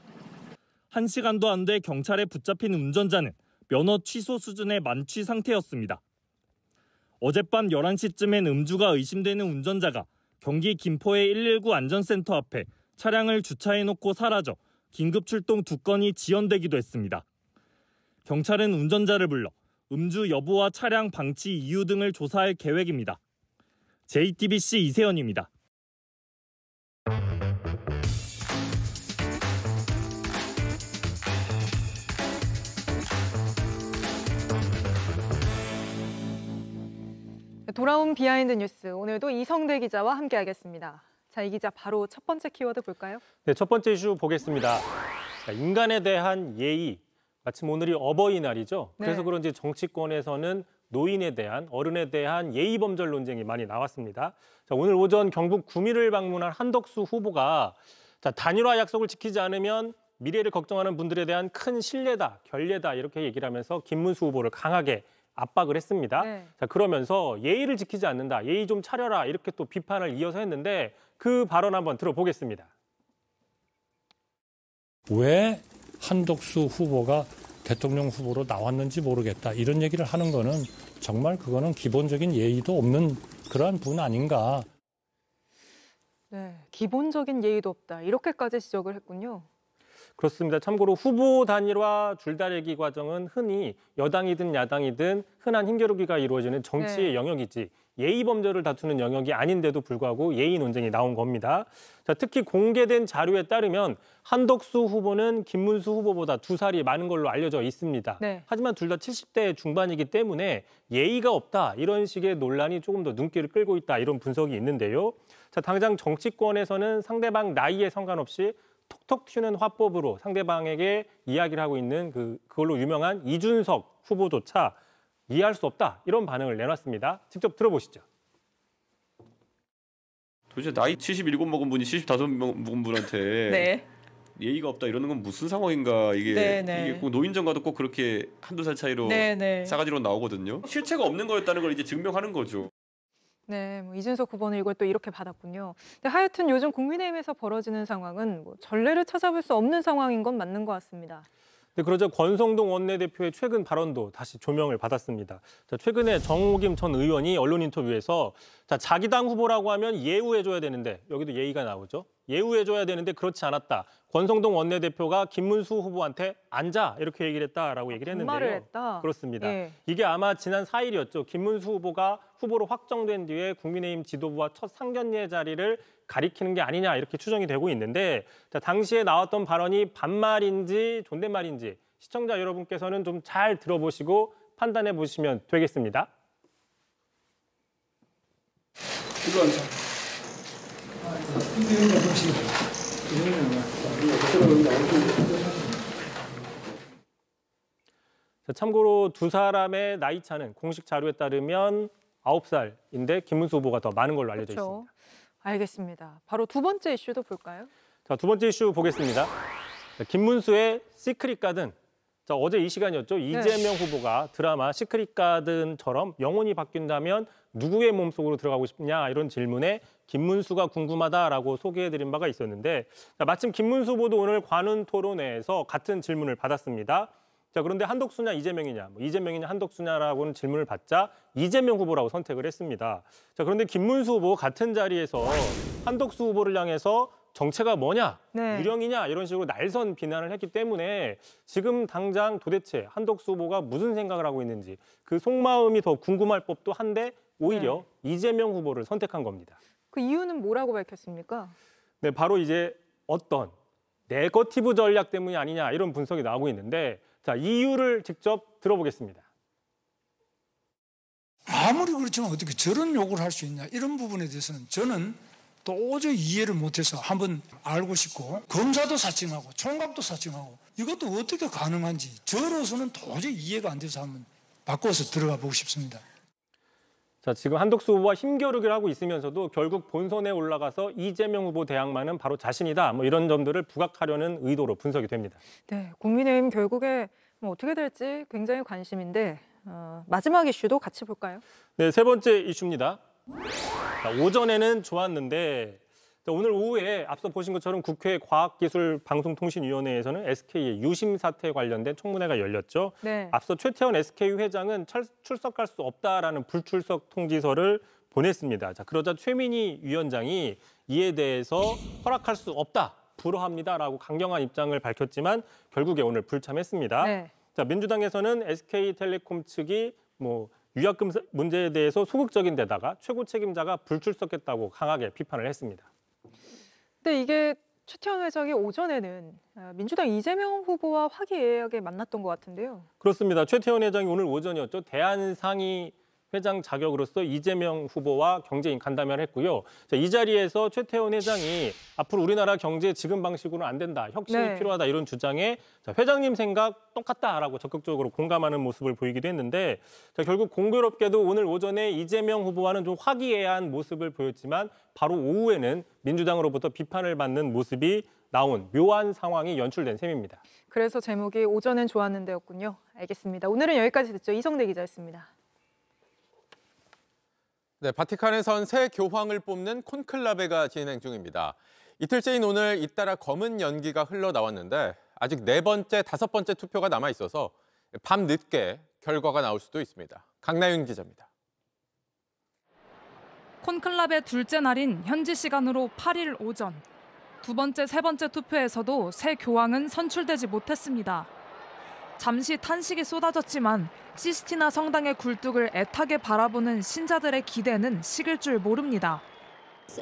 1시간도 안 돼 경찰에 붙잡힌 운전자는 면허 취소 수준의 만취 상태였습니다. 어젯밤 11시쯤엔 음주가 의심되는 운전자가 경기 김포의 119 안전센터 앞에 차량을 주차해놓고 사라져 긴급 출동 2건이 지연되기도 했습니다. 경찰은 운전자를 불러 음주 여부와 차량 방치 이유 등을 조사할 계획입니다. JTBC 이세현입니다. 돌아온 비하인드 뉴스, 오늘도 이성대 기자와 함께하겠습니다. 자, 이 기자 바로 첫 번째 키워드 볼까요? 네, 첫 번째 이슈 보겠습니다. 인간에 대한 예의, 마침 오늘이 어버이날이죠. 네. 그래서 그런지 정치권에서는 노인에 대한, 어른에 대한 예의 범절 논쟁이 많이 나왔습니다. 자, 오늘 오전 경북 구미를 방문한 한덕수 후보가 단일화 약속을 지키지 않으면 미래를 걱정하는 분들에 대한 큰 신뢰다, 결례다 이렇게 얘기를 하면서 김문수 후보를 강하게 압박을 했습니다. 네. 자, 그러면서 예의를 지키지 않는다, 예의 좀 차려라 이렇게 또 비판을 이어서 했는데 그 발언 한번 들어보겠습니다. 왜 한덕수 후보가 대통령 후보로 나왔는지 모르겠다. 이런 얘기를 하는 거는 정말 그거는 기본적인 예의도 없는 그러한 분 아닌가. 네, 기본적인 예의도 없다. 이렇게까지 지적을 했군요. 그렇습니다. 참고로 후보 단일화 줄다리기 과정은 흔히 여당이든 야당이든 흔한 힘겨루기가 이루어지는 정치의 네. 영역이지 예의 범절을 다투는 영역이 아닌데도 불구하고 예의 논쟁이 나온 겁니다. 자, 특히 공개된 자료에 따르면 한덕수 후보는 김문수 후보보다 2살이 많은 걸로 알려져 있습니다. 네. 하지만 둘 다 70대 중반이기 때문에 예의가 없다 이런 식의 논란이 조금 더 눈길을 끌고 있다 이런 분석이 있는데요. 자, 당장 정치권에서는 상대방 나이에 상관없이 톡톡 튀는 화법으로 상대방에게 이야기를 하고 있는 그걸로 유명한 이준석 후보조차 이해할 수 없다 이런 반응을 내놨습니다. 직접 들어보시죠. 도대체 나이 77 먹은 분이 75 먹은 분한테 네. 예의가 없다 이러는 건 무슨 상황인가. 이게 꼭 노인정과도 꼭 그렇게 한두 살 차이로 싸가지로 나오거든요. 실체가 없는 거였다는 걸 이제 증명하는 거죠. 네, 이준석 후보는 이걸 또 이렇게 받았군요. 근데 하여튼 요즘 국민의힘에서 벌어지는 상황은 전례를 찾아볼 수 없는 상황인 건 맞는 것 같습니다. 네, 그러자 권성동 원내대표의 최근 발언도 다시 조명을 받았습니다. 자, 최근에 정호김 전 의원이 언론 인터뷰에서 자기 당 후보라고 하면 예우해줘야 되는데 여기도 예의가 나오죠. 예우해줘야 되는데 그렇지 않았다. 권성동 원내대표가 김문수 후보한테 앉아 이렇게 얘기를 했다라고 얘기를 했는데요. 반말을 했다. 그렇습니다. 예. 이게 아마 지난 4일이었죠. 김문수 후보가 후보로 확정된 뒤에 국민의힘 지도부와 첫 상견례 자리를 가리키는 게 아니냐 이렇게 추정이 되고 있는데 자, 당시에 나왔던 발언이 반말인지 존댓말인지 시청자 여러분께서는 좀 잘 들어보시고 판단해 보시면 되겠습니다. 자, 참고로 두 사람의 나이 차는 공식 자료에 따르면 9살인데 김문수 후보가 더 많은 걸로 알려져 그렇죠. 있습니다. 알겠습니다. 바로 두 번째 이슈도 볼까요? 자, 두 번째 이슈 보겠습니다. 자, 김문수의 시크릿 가든. 자, 어제 이 시간이었죠. 이재명 후보가 드라마 시크릿 가든처럼 영혼이 바뀐다면 누구의 몸속으로 들어가고 싶냐 이런 질문에 김문수가 궁금하다라고 소개해드린 바가 있었는데 자, 마침 김문수 후보도 오늘 관훈 토론회에서 같은 질문을 받았습니다. 자, 그런데 한덕수냐 이재명이냐, 이재명이냐 한덕수냐라고는 질문을 받자 이재명 후보라고 선택을 했습니다. 자, 그런데 김문수 후보 같은 자리에서 한덕수 후보를 향해서 정체가 뭐냐, 유령이냐 이런 식으로 날선 비난을 했기 때문에 지금 당장 도대체 한덕수 후보가 무슨 생각을 하고 있는지 그 속마음이 더 궁금할 법도 한데 오히려 이재명 후보를 선택한 겁니다. 그 이유는 뭐라고 밝혔습니까? 네, 바로 이제 어떤 네거티브 전략 때문이 아니냐 이런 분석이 나오고 있는데 자, 이유를 직접 들어보겠습니다. 아무리 그렇지만 어떻게 저런 욕을 할 수 있냐 이런 부분에 대해서는 저는 도저히 이해를 못해서 한번 알고 싶고 검사도 사칭하고 총각도 사칭하고 이것도 어떻게 가능한지 저로서는 도저히 이해가 안 돼서 한번 바꿔서 들어가 보고 싶습니다. 자, 지금 한덕수 후보와 힘겨루기를 하고 있으면서도 결국 본선에 올라가서 이재명 후보 대항마는 바로 자신이다. 이런 점들을 부각하려는 의도로 분석이 됩니다. 네, 국민의힘 결국에 어떻게 될지 굉장히 관심인데 마지막 이슈도 같이 볼까요? 네, 세 번째 이슈입니다. 자, 오전에는 좋았는데 자, 오늘 오후에 앞서 보신 것처럼 국회 과학기술방송통신위원회에서는 SK의 유심 사태 관련된 청문회가 열렸죠. 네. 앞서 최태원 SK 회장은 출석할 수 없다라는 불출석 통지서를 보냈습니다. 자, 그러자 최민희 위원장이 이에 대해서 허락할 수 없다, 불허합니다라고 강경한 입장을 밝혔지만 결국에 오늘 불참했습니다. 네. 자, 민주당에서는 SK텔레콤 측이 위약금 문제에 대해서 소극적인 데다가 최고 책임자가 불출석했다고 강하게 비판을 했습니다. 근데 이게 최태원 회장이 오전에는 민주당 이재명 후보와 화기애애하게 만났던 것 같은데요. 그렇습니다. 최태원 회장이 오늘 오전이었죠. 대한상의 회장 자격으로서 이재명 후보와 경제인 간담회를 했고요. 자, 이 자리에서 최태원 회장이 앞으로 우리나라 경제 지금 방식으로는 안 된다, 혁신이 필요하다 이런 주장에 자, 회장님 생각 똑같다라고 적극적으로 공감하는 모습을 보이기도 했는데 자, 결국 공교롭게도 오늘 오전에 이재명 후보와는 좀 화기애애한 모습을 보였지만 바로 오후에는 민주당으로부터 비판을 받는 모습이 나온 묘한 상황이 연출된 셈입니다. 그래서 제목이 오전엔 좋았는데였군요. 알겠습니다. 오늘은 여기까지 듣죠. 이성대 기자였습니다. 네, 바티칸에선 새 교황을 뽑는 콘클라베가 진행 중입니다. 이틀째인 오늘 잇따라 검은 연기가 흘러나왔는데 아직 4번째, 5번째 투표가 남아 있어서 밤 늦게 결과가 나올 수도 있습니다. 강나윤 기자입니다. 콘클라베 둘째 날인 현지 시간으로 8일 오전. 두 번째, 세 번째 투표에서도 새 교황은 선출되지 못했습니다. 잠시 탄식이 쏟아졌지만 시스티나 성당의 굴뚝을 애타게 바라보는 신자들의 기대는 식을 줄 모릅니다.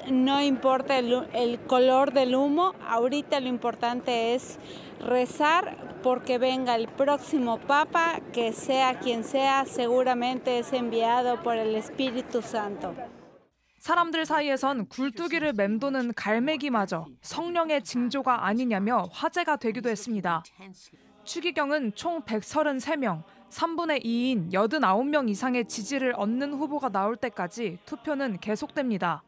No importa el color del humo, ahorita lo importante es rezar porque venga el próximo papa, que sea quien sea, seguramente es enviado por el Espíritu Santo. 사람들 사이에선 굴뚝이를 맴도는 갈매기마저 성령의 징조가 아니냐며 화제가 되기도 했습니다. 추기경은 총 133명, 3분의 2인 89명 이상의 지지를 얻는 후보가 나올 때까지 투표는 계속됩니다.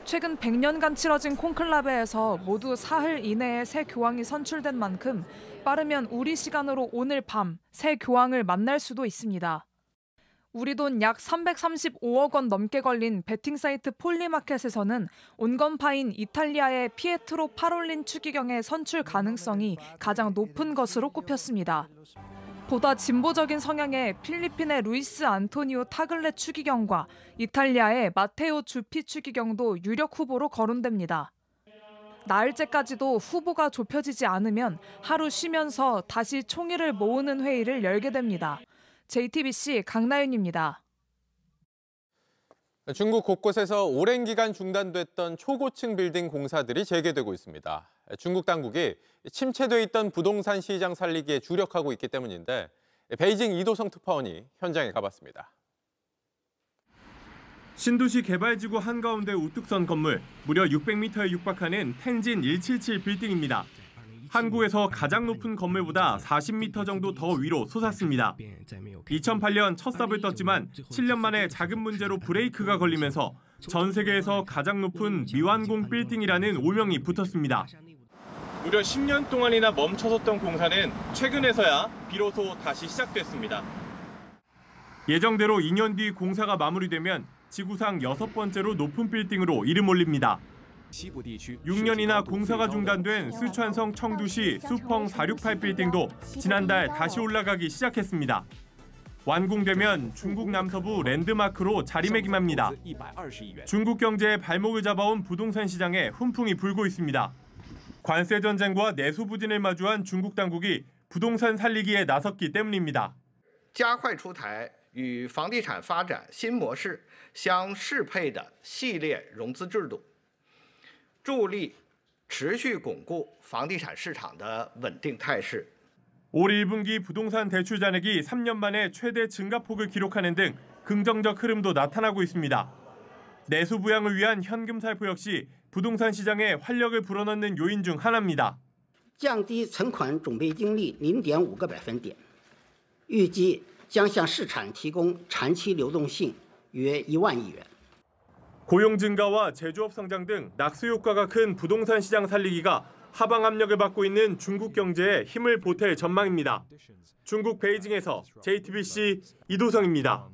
최근 100년간 치러진 콘클라베에서 모두 사흘 이내에 새 교황이 선출된 만큼 빠르면 우리 시간으로 오늘 밤 새 교황을 만날 수도 있습니다. 우리 돈 약 335억 원 넘게 걸린 베팅 사이트 폴리마켓에서는 온건파인 이탈리아의 피에트로 파롤린 추기경의 선출 가능성이 가장 높은 것으로 꼽혔습니다. 보다 진보적인 성향의 필리핀의 루이스 안토니오 타글레 추기경과 이탈리아의 마테오 주피 추기경도 유력 후보로 거론됩니다. 나흘째까지도 후보가 좁혀지지 않으면 하루 쉬면서 다시 총의를 모으는 회의를 열게 됩니다. JTBC 강나윤입니다. 중국 곳곳에서 오랜 기간 중단됐던 초고층 빌딩 공사들이 재개되고 있습니다. 중국 당국이 침체돼 있던 부동산 시장 살리기에 주력하고 있기 때문인데 베이징 이도성 특파원이 현장에 가봤습니다. 신도시 개발지구 한가운데 우뚝 선 건물, 무려 600m에 육박하는 텐진 177 빌딩입니다. 한국에서 가장 높은 건물보다 40m 정도 더 위로 솟았습니다. 2008년 첫 삽을 떴지만 7년 만에 작은 문제로 브레이크가 걸리면서 전 세계에서 가장 높은 미완공 빌딩이라는 오명이 붙었습니다. 무려 10년 동안이나 멈춰섰던 공사는 최근에서야 비로소 다시 시작됐습니다. 예정대로 2년 뒤 공사가 마무리되면 지구상 6번째로 높은 빌딩으로 이름 올립니다. 6년이나 공사가 중단된 스촨성 청두시 수펑 468 빌딩도 지난달 다시 올라가기 시작했습니다. 완공되면 중국 남서부 랜드마크로 자리매김합니다. 중국 경제의 발목을 잡아온 부동산 시장에 훈풍이 불고 있습니다. 관세 전쟁과 내수 부진을 마주한 중국 당국이 부동산 살리기에 나섰기 때문입니다. 加快出台与房地产发展新模式相适配的系列融资制度 助力持续巩固房地产市场的稳定态势。 올 1분기 부동산 대출 잔액이 3년 만에 최대 증가폭을 기록하는 등 긍정적 흐름도 나타나고 있습니다. 내수 부양을 위한 현금 살포 역시 부동산 시장에 활력을 불어넣는 요인 중 하나입니다. 降低存款准备金率 0.5个百分点，预计将向市场提供长期流动性约1万亿元。 고용 증가와 제조업 성장 등 낙수 효과가 큰 부동산 시장 살리기가 하방 압력을 받고 있는 중국 경제에 힘을 보탤 전망입니다. 중국 베이징에서 JTBC 이도성입니다.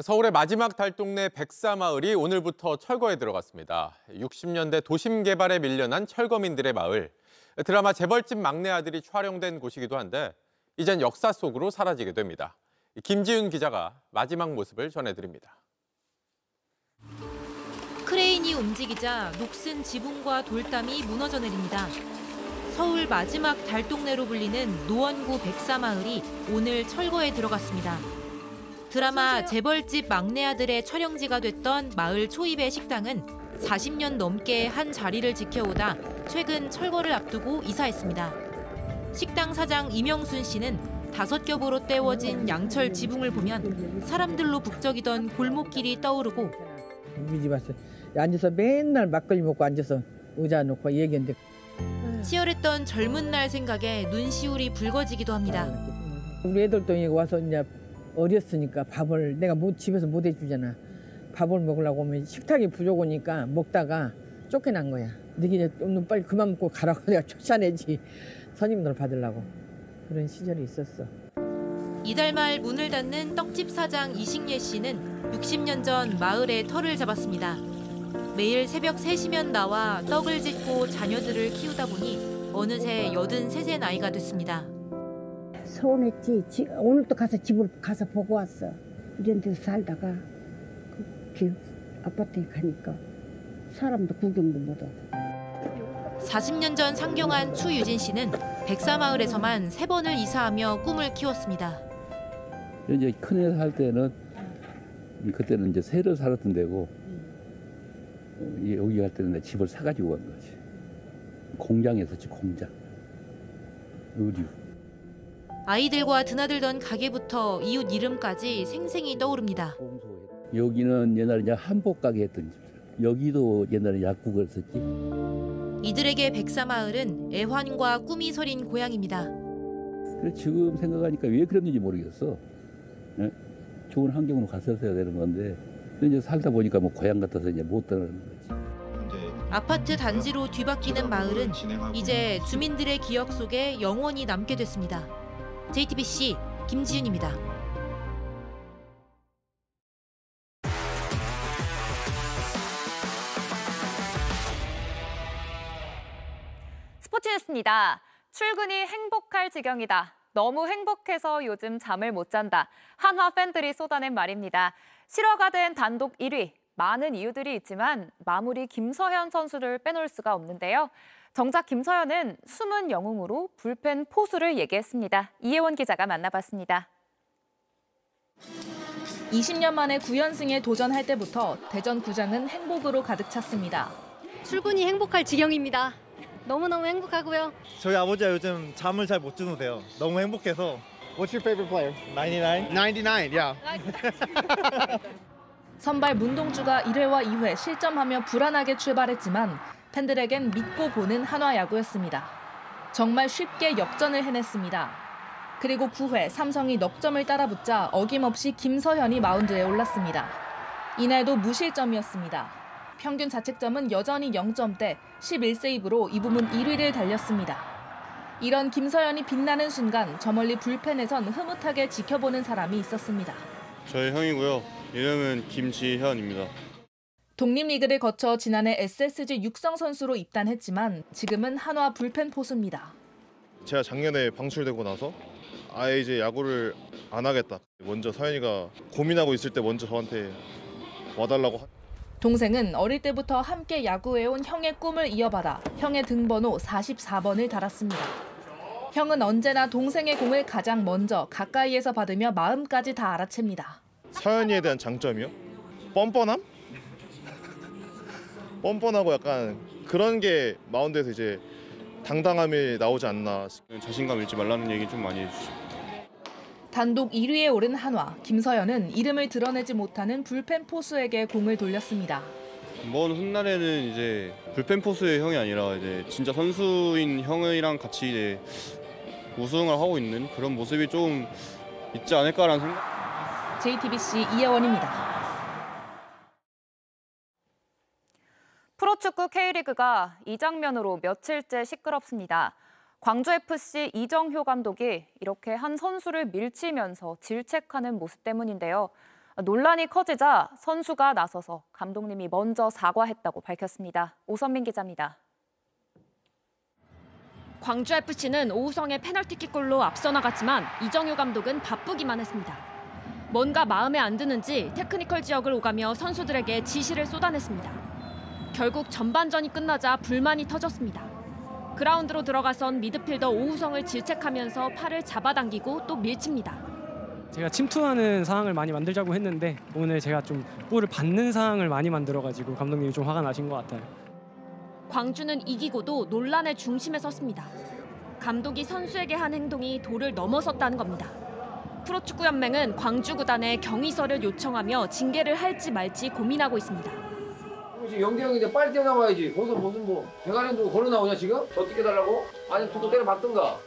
서울의 마지막 달동네 백사마을이 오늘부터 철거에 들어갔습니다. 60년대 도심 개발에 밀려난 철거민들의 마을. 드라마 재벌집 막내 아들이 촬영된 곳이기도 한데 이젠 역사 속으로 사라지게 됩니다. 김지윤 기자가 마지막 모습을 전해드립니다. 크레인이 움직이자 녹슨 지붕과 돌담이 무너져 내립니다. 서울 마지막 달동네로 불리는 노원구 백사마을이 오늘 철거에 들어갔습니다. 드라마 재벌집 막내 아들의 촬영지가 됐던 마을 초입의 식당은 40년 넘게 한 자리를 지켜오다 최근 철거를 앞두고 이사했습니다. 식당 사장 이명순 씨는 5겹으로 떼워진 양철 지붕을 보면 사람들로 북적이던 골목길이 떠오르고 우리 집 왔어요. 앉아서 맨날 막걸리 먹고 앉아서 의자 놓고 얘기했는데 치열했던 젊은 날 생각에 눈시울이 붉어지기도 합니다. 우리 애들도 여기 와서 이제 어렸으니까 밥을 내가 집에서 못 해주잖아. 밥을 먹으려고 하면 식탁이 부족하니까 먹다가 쫓겨난 거야. 너희 좀 빨리 그만 먹고 가라고 내가 쫓아내지. 손님들 받으려고. 그런 시절이 있었어. 이달 말 문을 닫는 떡집 사장 이식예 씨는 60년 전 마을에 터를 잡았습니다. 매일 새벽 3시면 나와 떡을 짓고 자녀들을 키우다 보니 어느새 83세 나이가 됐습니다. 서운했지. 오늘도 가서 집을 가서 보고 왔어. 이런 데서 살다가 그 아파트에 가니까 사람도 구경도 못 하고. 40년 전 상경한 추유진 씨는 백사마을에서만 3번을 이사하며 꿈을 키웠습니다. 이제 큰애 살 때는 그때는 이제 새로 살았던 데고 여기 갈 때는 내 집을 사가지고 간 거지. 공장이었었지, 공장. 의류. 아이들과 드나들던 가게부터 이웃 이름까지 생생히 떠오릅니다. 여기는 옛날에 이제 한복 가게 했던 집. 여기도 옛날에 약국을 썼지. 이들에게 백사마을은 애환과 꿈이 서린 고향입니다. 그래 지금 생각하니까 왜 그랬는지 모르겠어. 네? 좋은 환경으로 갔었어야 되는 건데 이제 살다 보니까 뭐 고향 같아서 이제 못 떠나는 거지. 아파트 단지로 뒤바뀌는 마을은 이제 주민들의 기억 속에 영원히 남게 됐습니다. JTBC 김지윤입니다. 스포츠 뉴스입니다. 출근이 행복할 지경이다. 너무 행복해서 요즘 잠을 못 잔다. 한화 팬들이 쏟아낸 말입니다. 실화가 된 단독 1위. 많은 이유들이 있지만 마무리 김서현 선수를 빼놓을 수가 없는데요. 정작 김서현은 숨은 영웅으로 불펜 포수를 얘기했습니다. 이혜원 기자가 만나봤습니다. 20년 만에 9연승에 도전할 때부터 대전구장은 행복으로 가득 찼습니다. 출근이 행복할 지경입니다. 너무너무 행복하고요. 저희 아버지가 요즘 잠을 잘 못 주무세요. 너무 행복해서. What's your favorite player? 99? 99, yeah. 선발 문동주가 1회와 2회 실점하며 불안하게 출발했지만 팬들에겐 믿고 보는 한화 야구였습니다. 정말 쉽게 역전을 해냈습니다. 그리고 9회 삼성이 넉 점을 따라붙자 어김없이 김서현이 마운드에 올랐습니다. 이날도 무실점이었습니다. 평균 자책점은 여전히 0점대 11세이브로 이 부문 1위를 달렸습니다. 이런 김서현이 빛나는 순간 저 멀리 불펜에선 흐뭇하게 지켜보는 사람이 있었습니다. 저희 형이고요. 이름은 김지현입니다. 독립리그를 거쳐 지난해 SSG 육성 선수로 입단했지만 지금은 한화 불펜 포수입니다. 제가 작년에 방출되고 나서 아예 이제 야구를 안 하겠다. 먼저 서현이가 고민하고 있을 때 먼저 저한테 와달라고. 동생은 어릴 때부터 함께 야구해온 형의 꿈을 이어받아 형의 등번호 44번을 달았습니다. 형은 언제나 동생의 공을 가장 먼저 가까이에서 받으며 마음까지 다 알아챕니다. 서현이에 대한 장점이요? 뻔뻔함? 뻔뻔하고 약간 그런 게 마운드에서 이제 당당함이 나오지 않나. 자신감 잃지 말라는 얘기 좀 많이 해주시죠. 단독 1위에 오른 한화, 김서현은 이름을 드러내지 못하는 불펜 포수에게 공을 돌렸습니다. 먼 훗날에는 이제 불펜 포수의 형이 아니라 이제 진짜 선수인 형이랑 같이 이제 우승을 하고 있는 그런 모습이 좀 있지 않을까라는 생각. JTBC 이혜원입니다. 프로축구 K리그가 이 장면으로 며칠째 시끄럽습니다. 광주FC 이정효 감독이 이렇게 한 선수를 밀치면서 질책하는 모습 때문인데요. 논란이 커지자 선수가 나서서 감독님이 먼저 사과했다고 밝혔습니다. 오선민 기자입니다. 광주FC는 오우성의 페널티킥골로 앞서 나갔지만 이정효 감독은 바쁘기만 했습니다. 뭔가 마음에 안 드는지 테크니컬 지역을 오가며 선수들에게 지시를 쏟아냈습니다. 결국 전반전이 끝나자 불만이 터졌습니다. 그라운드로 들어가선 미드필더 오우성을 질책하면서 팔을 잡아당기고 또 밀칩니다. 제가 침투하는 상황을 많이 만들자고 했는데 오늘 제가 좀 볼을 받는 상황을 많이 만들어가지고 감독님이 좀 화가 나신 것 같아요. 광주는 이기고도 논란의 중심에 섰습니다. 감독이 선수에게 한 행동이 도를 넘어섰다는 겁니다. 프로축구연맹은 광주 구단에 경위서를 요청하며 징계를 할지 말지 고민하고 있습니다. 영대 형인데 빨리 뛰어나와야지. 거기서 무슨 뭐 대가리 두고 걸어 나오냐 지금? 어떻게 달라고? 아니 두고 때려봤던가.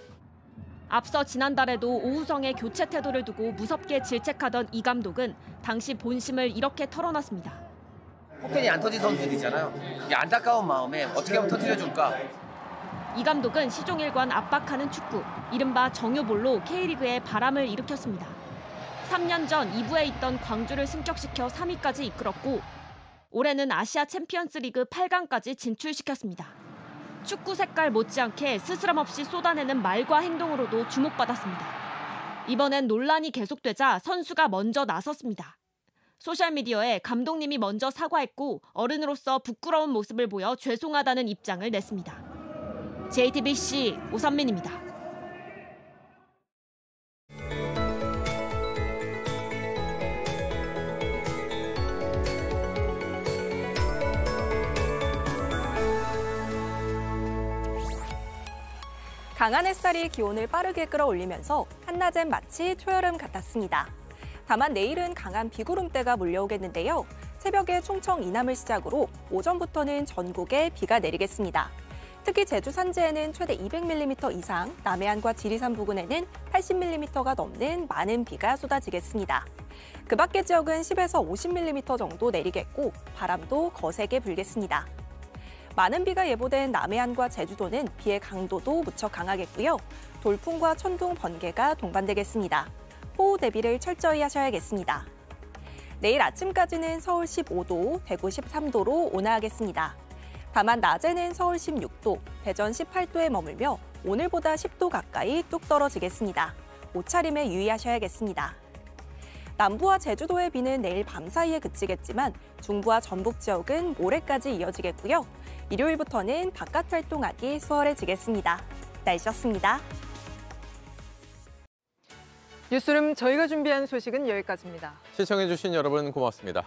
앞서 지난달에도 오우성의 교체 태도를 두고 무섭게 질책하던 이 감독은 당시 본심을 이렇게 털어놨습니다. 폭탄이 안 터진 선수들 있잖아요. 이게 안타까운 마음에 어떻게 하면 터뜨려줄까? 이 감독은 시종일관 압박하는 축구, 이른바 정효볼로 K리그에 바람을 일으켰습니다. 3년 전 2부에 있던 광주를 승격시켜 3위까지 이끌었고 올해는 아시아 챔피언스 리그 8강까지 진출시켰습니다. 축구 색깔 못지않게 스스럼없이 쏟아내는 말과 행동으로도 주목받았습니다. 이번엔 논란이 계속되자 선수가 먼저 나섰습니다. 소셜미디어에 감독님이 먼저 사과했고 어른으로서 부끄러운 모습을 보여 죄송하다는 입장을 냈습니다. JTBC 오선민입니다. 강한 햇살이 기온을 빠르게 끌어올리면서 한낮엔 마치 초여름 같았습니다. 다만 내일은 강한 비구름대가 몰려오겠는데요. 새벽에 충청 이남을 시작으로 오전부터는 전국에 비가 내리겠습니다. 특히 제주 산지에는 최대 200mm 이상, 남해안과 지리산 부근에는 80mm가 넘는 많은 비가 쏟아지겠습니다. 그 밖의 지역은 10에서 50mm 정도 내리겠고 바람도 거세게 불겠습니다. 많은 비가 예보된 남해안과 제주도는 비의 강도도 무척 강하겠고요. 돌풍과 천둥, 번개가 동반되겠습니다. 호우 대비를 철저히 하셔야겠습니다. 내일 아침까지는 서울 15도, 대구 13도로 온화하겠습니다. 다만 낮에는 서울 16도, 대전 18도에 머물며 오늘보다 10도 가까이 뚝 떨어지겠습니다. 옷차림에 유의하셔야겠습니다. 남부와 제주도의 비는 내일 밤 사이에 그치겠지만 중부와 전북 지역은 모레까지 이어지겠고요. 일요일부터는 바깥 활동하기 수월해지겠습니다. 날씨였습니다. 뉴스룸 저희가 준비한 소식은 여기까지입니다. 시청해주신 여러분 고맙습니다.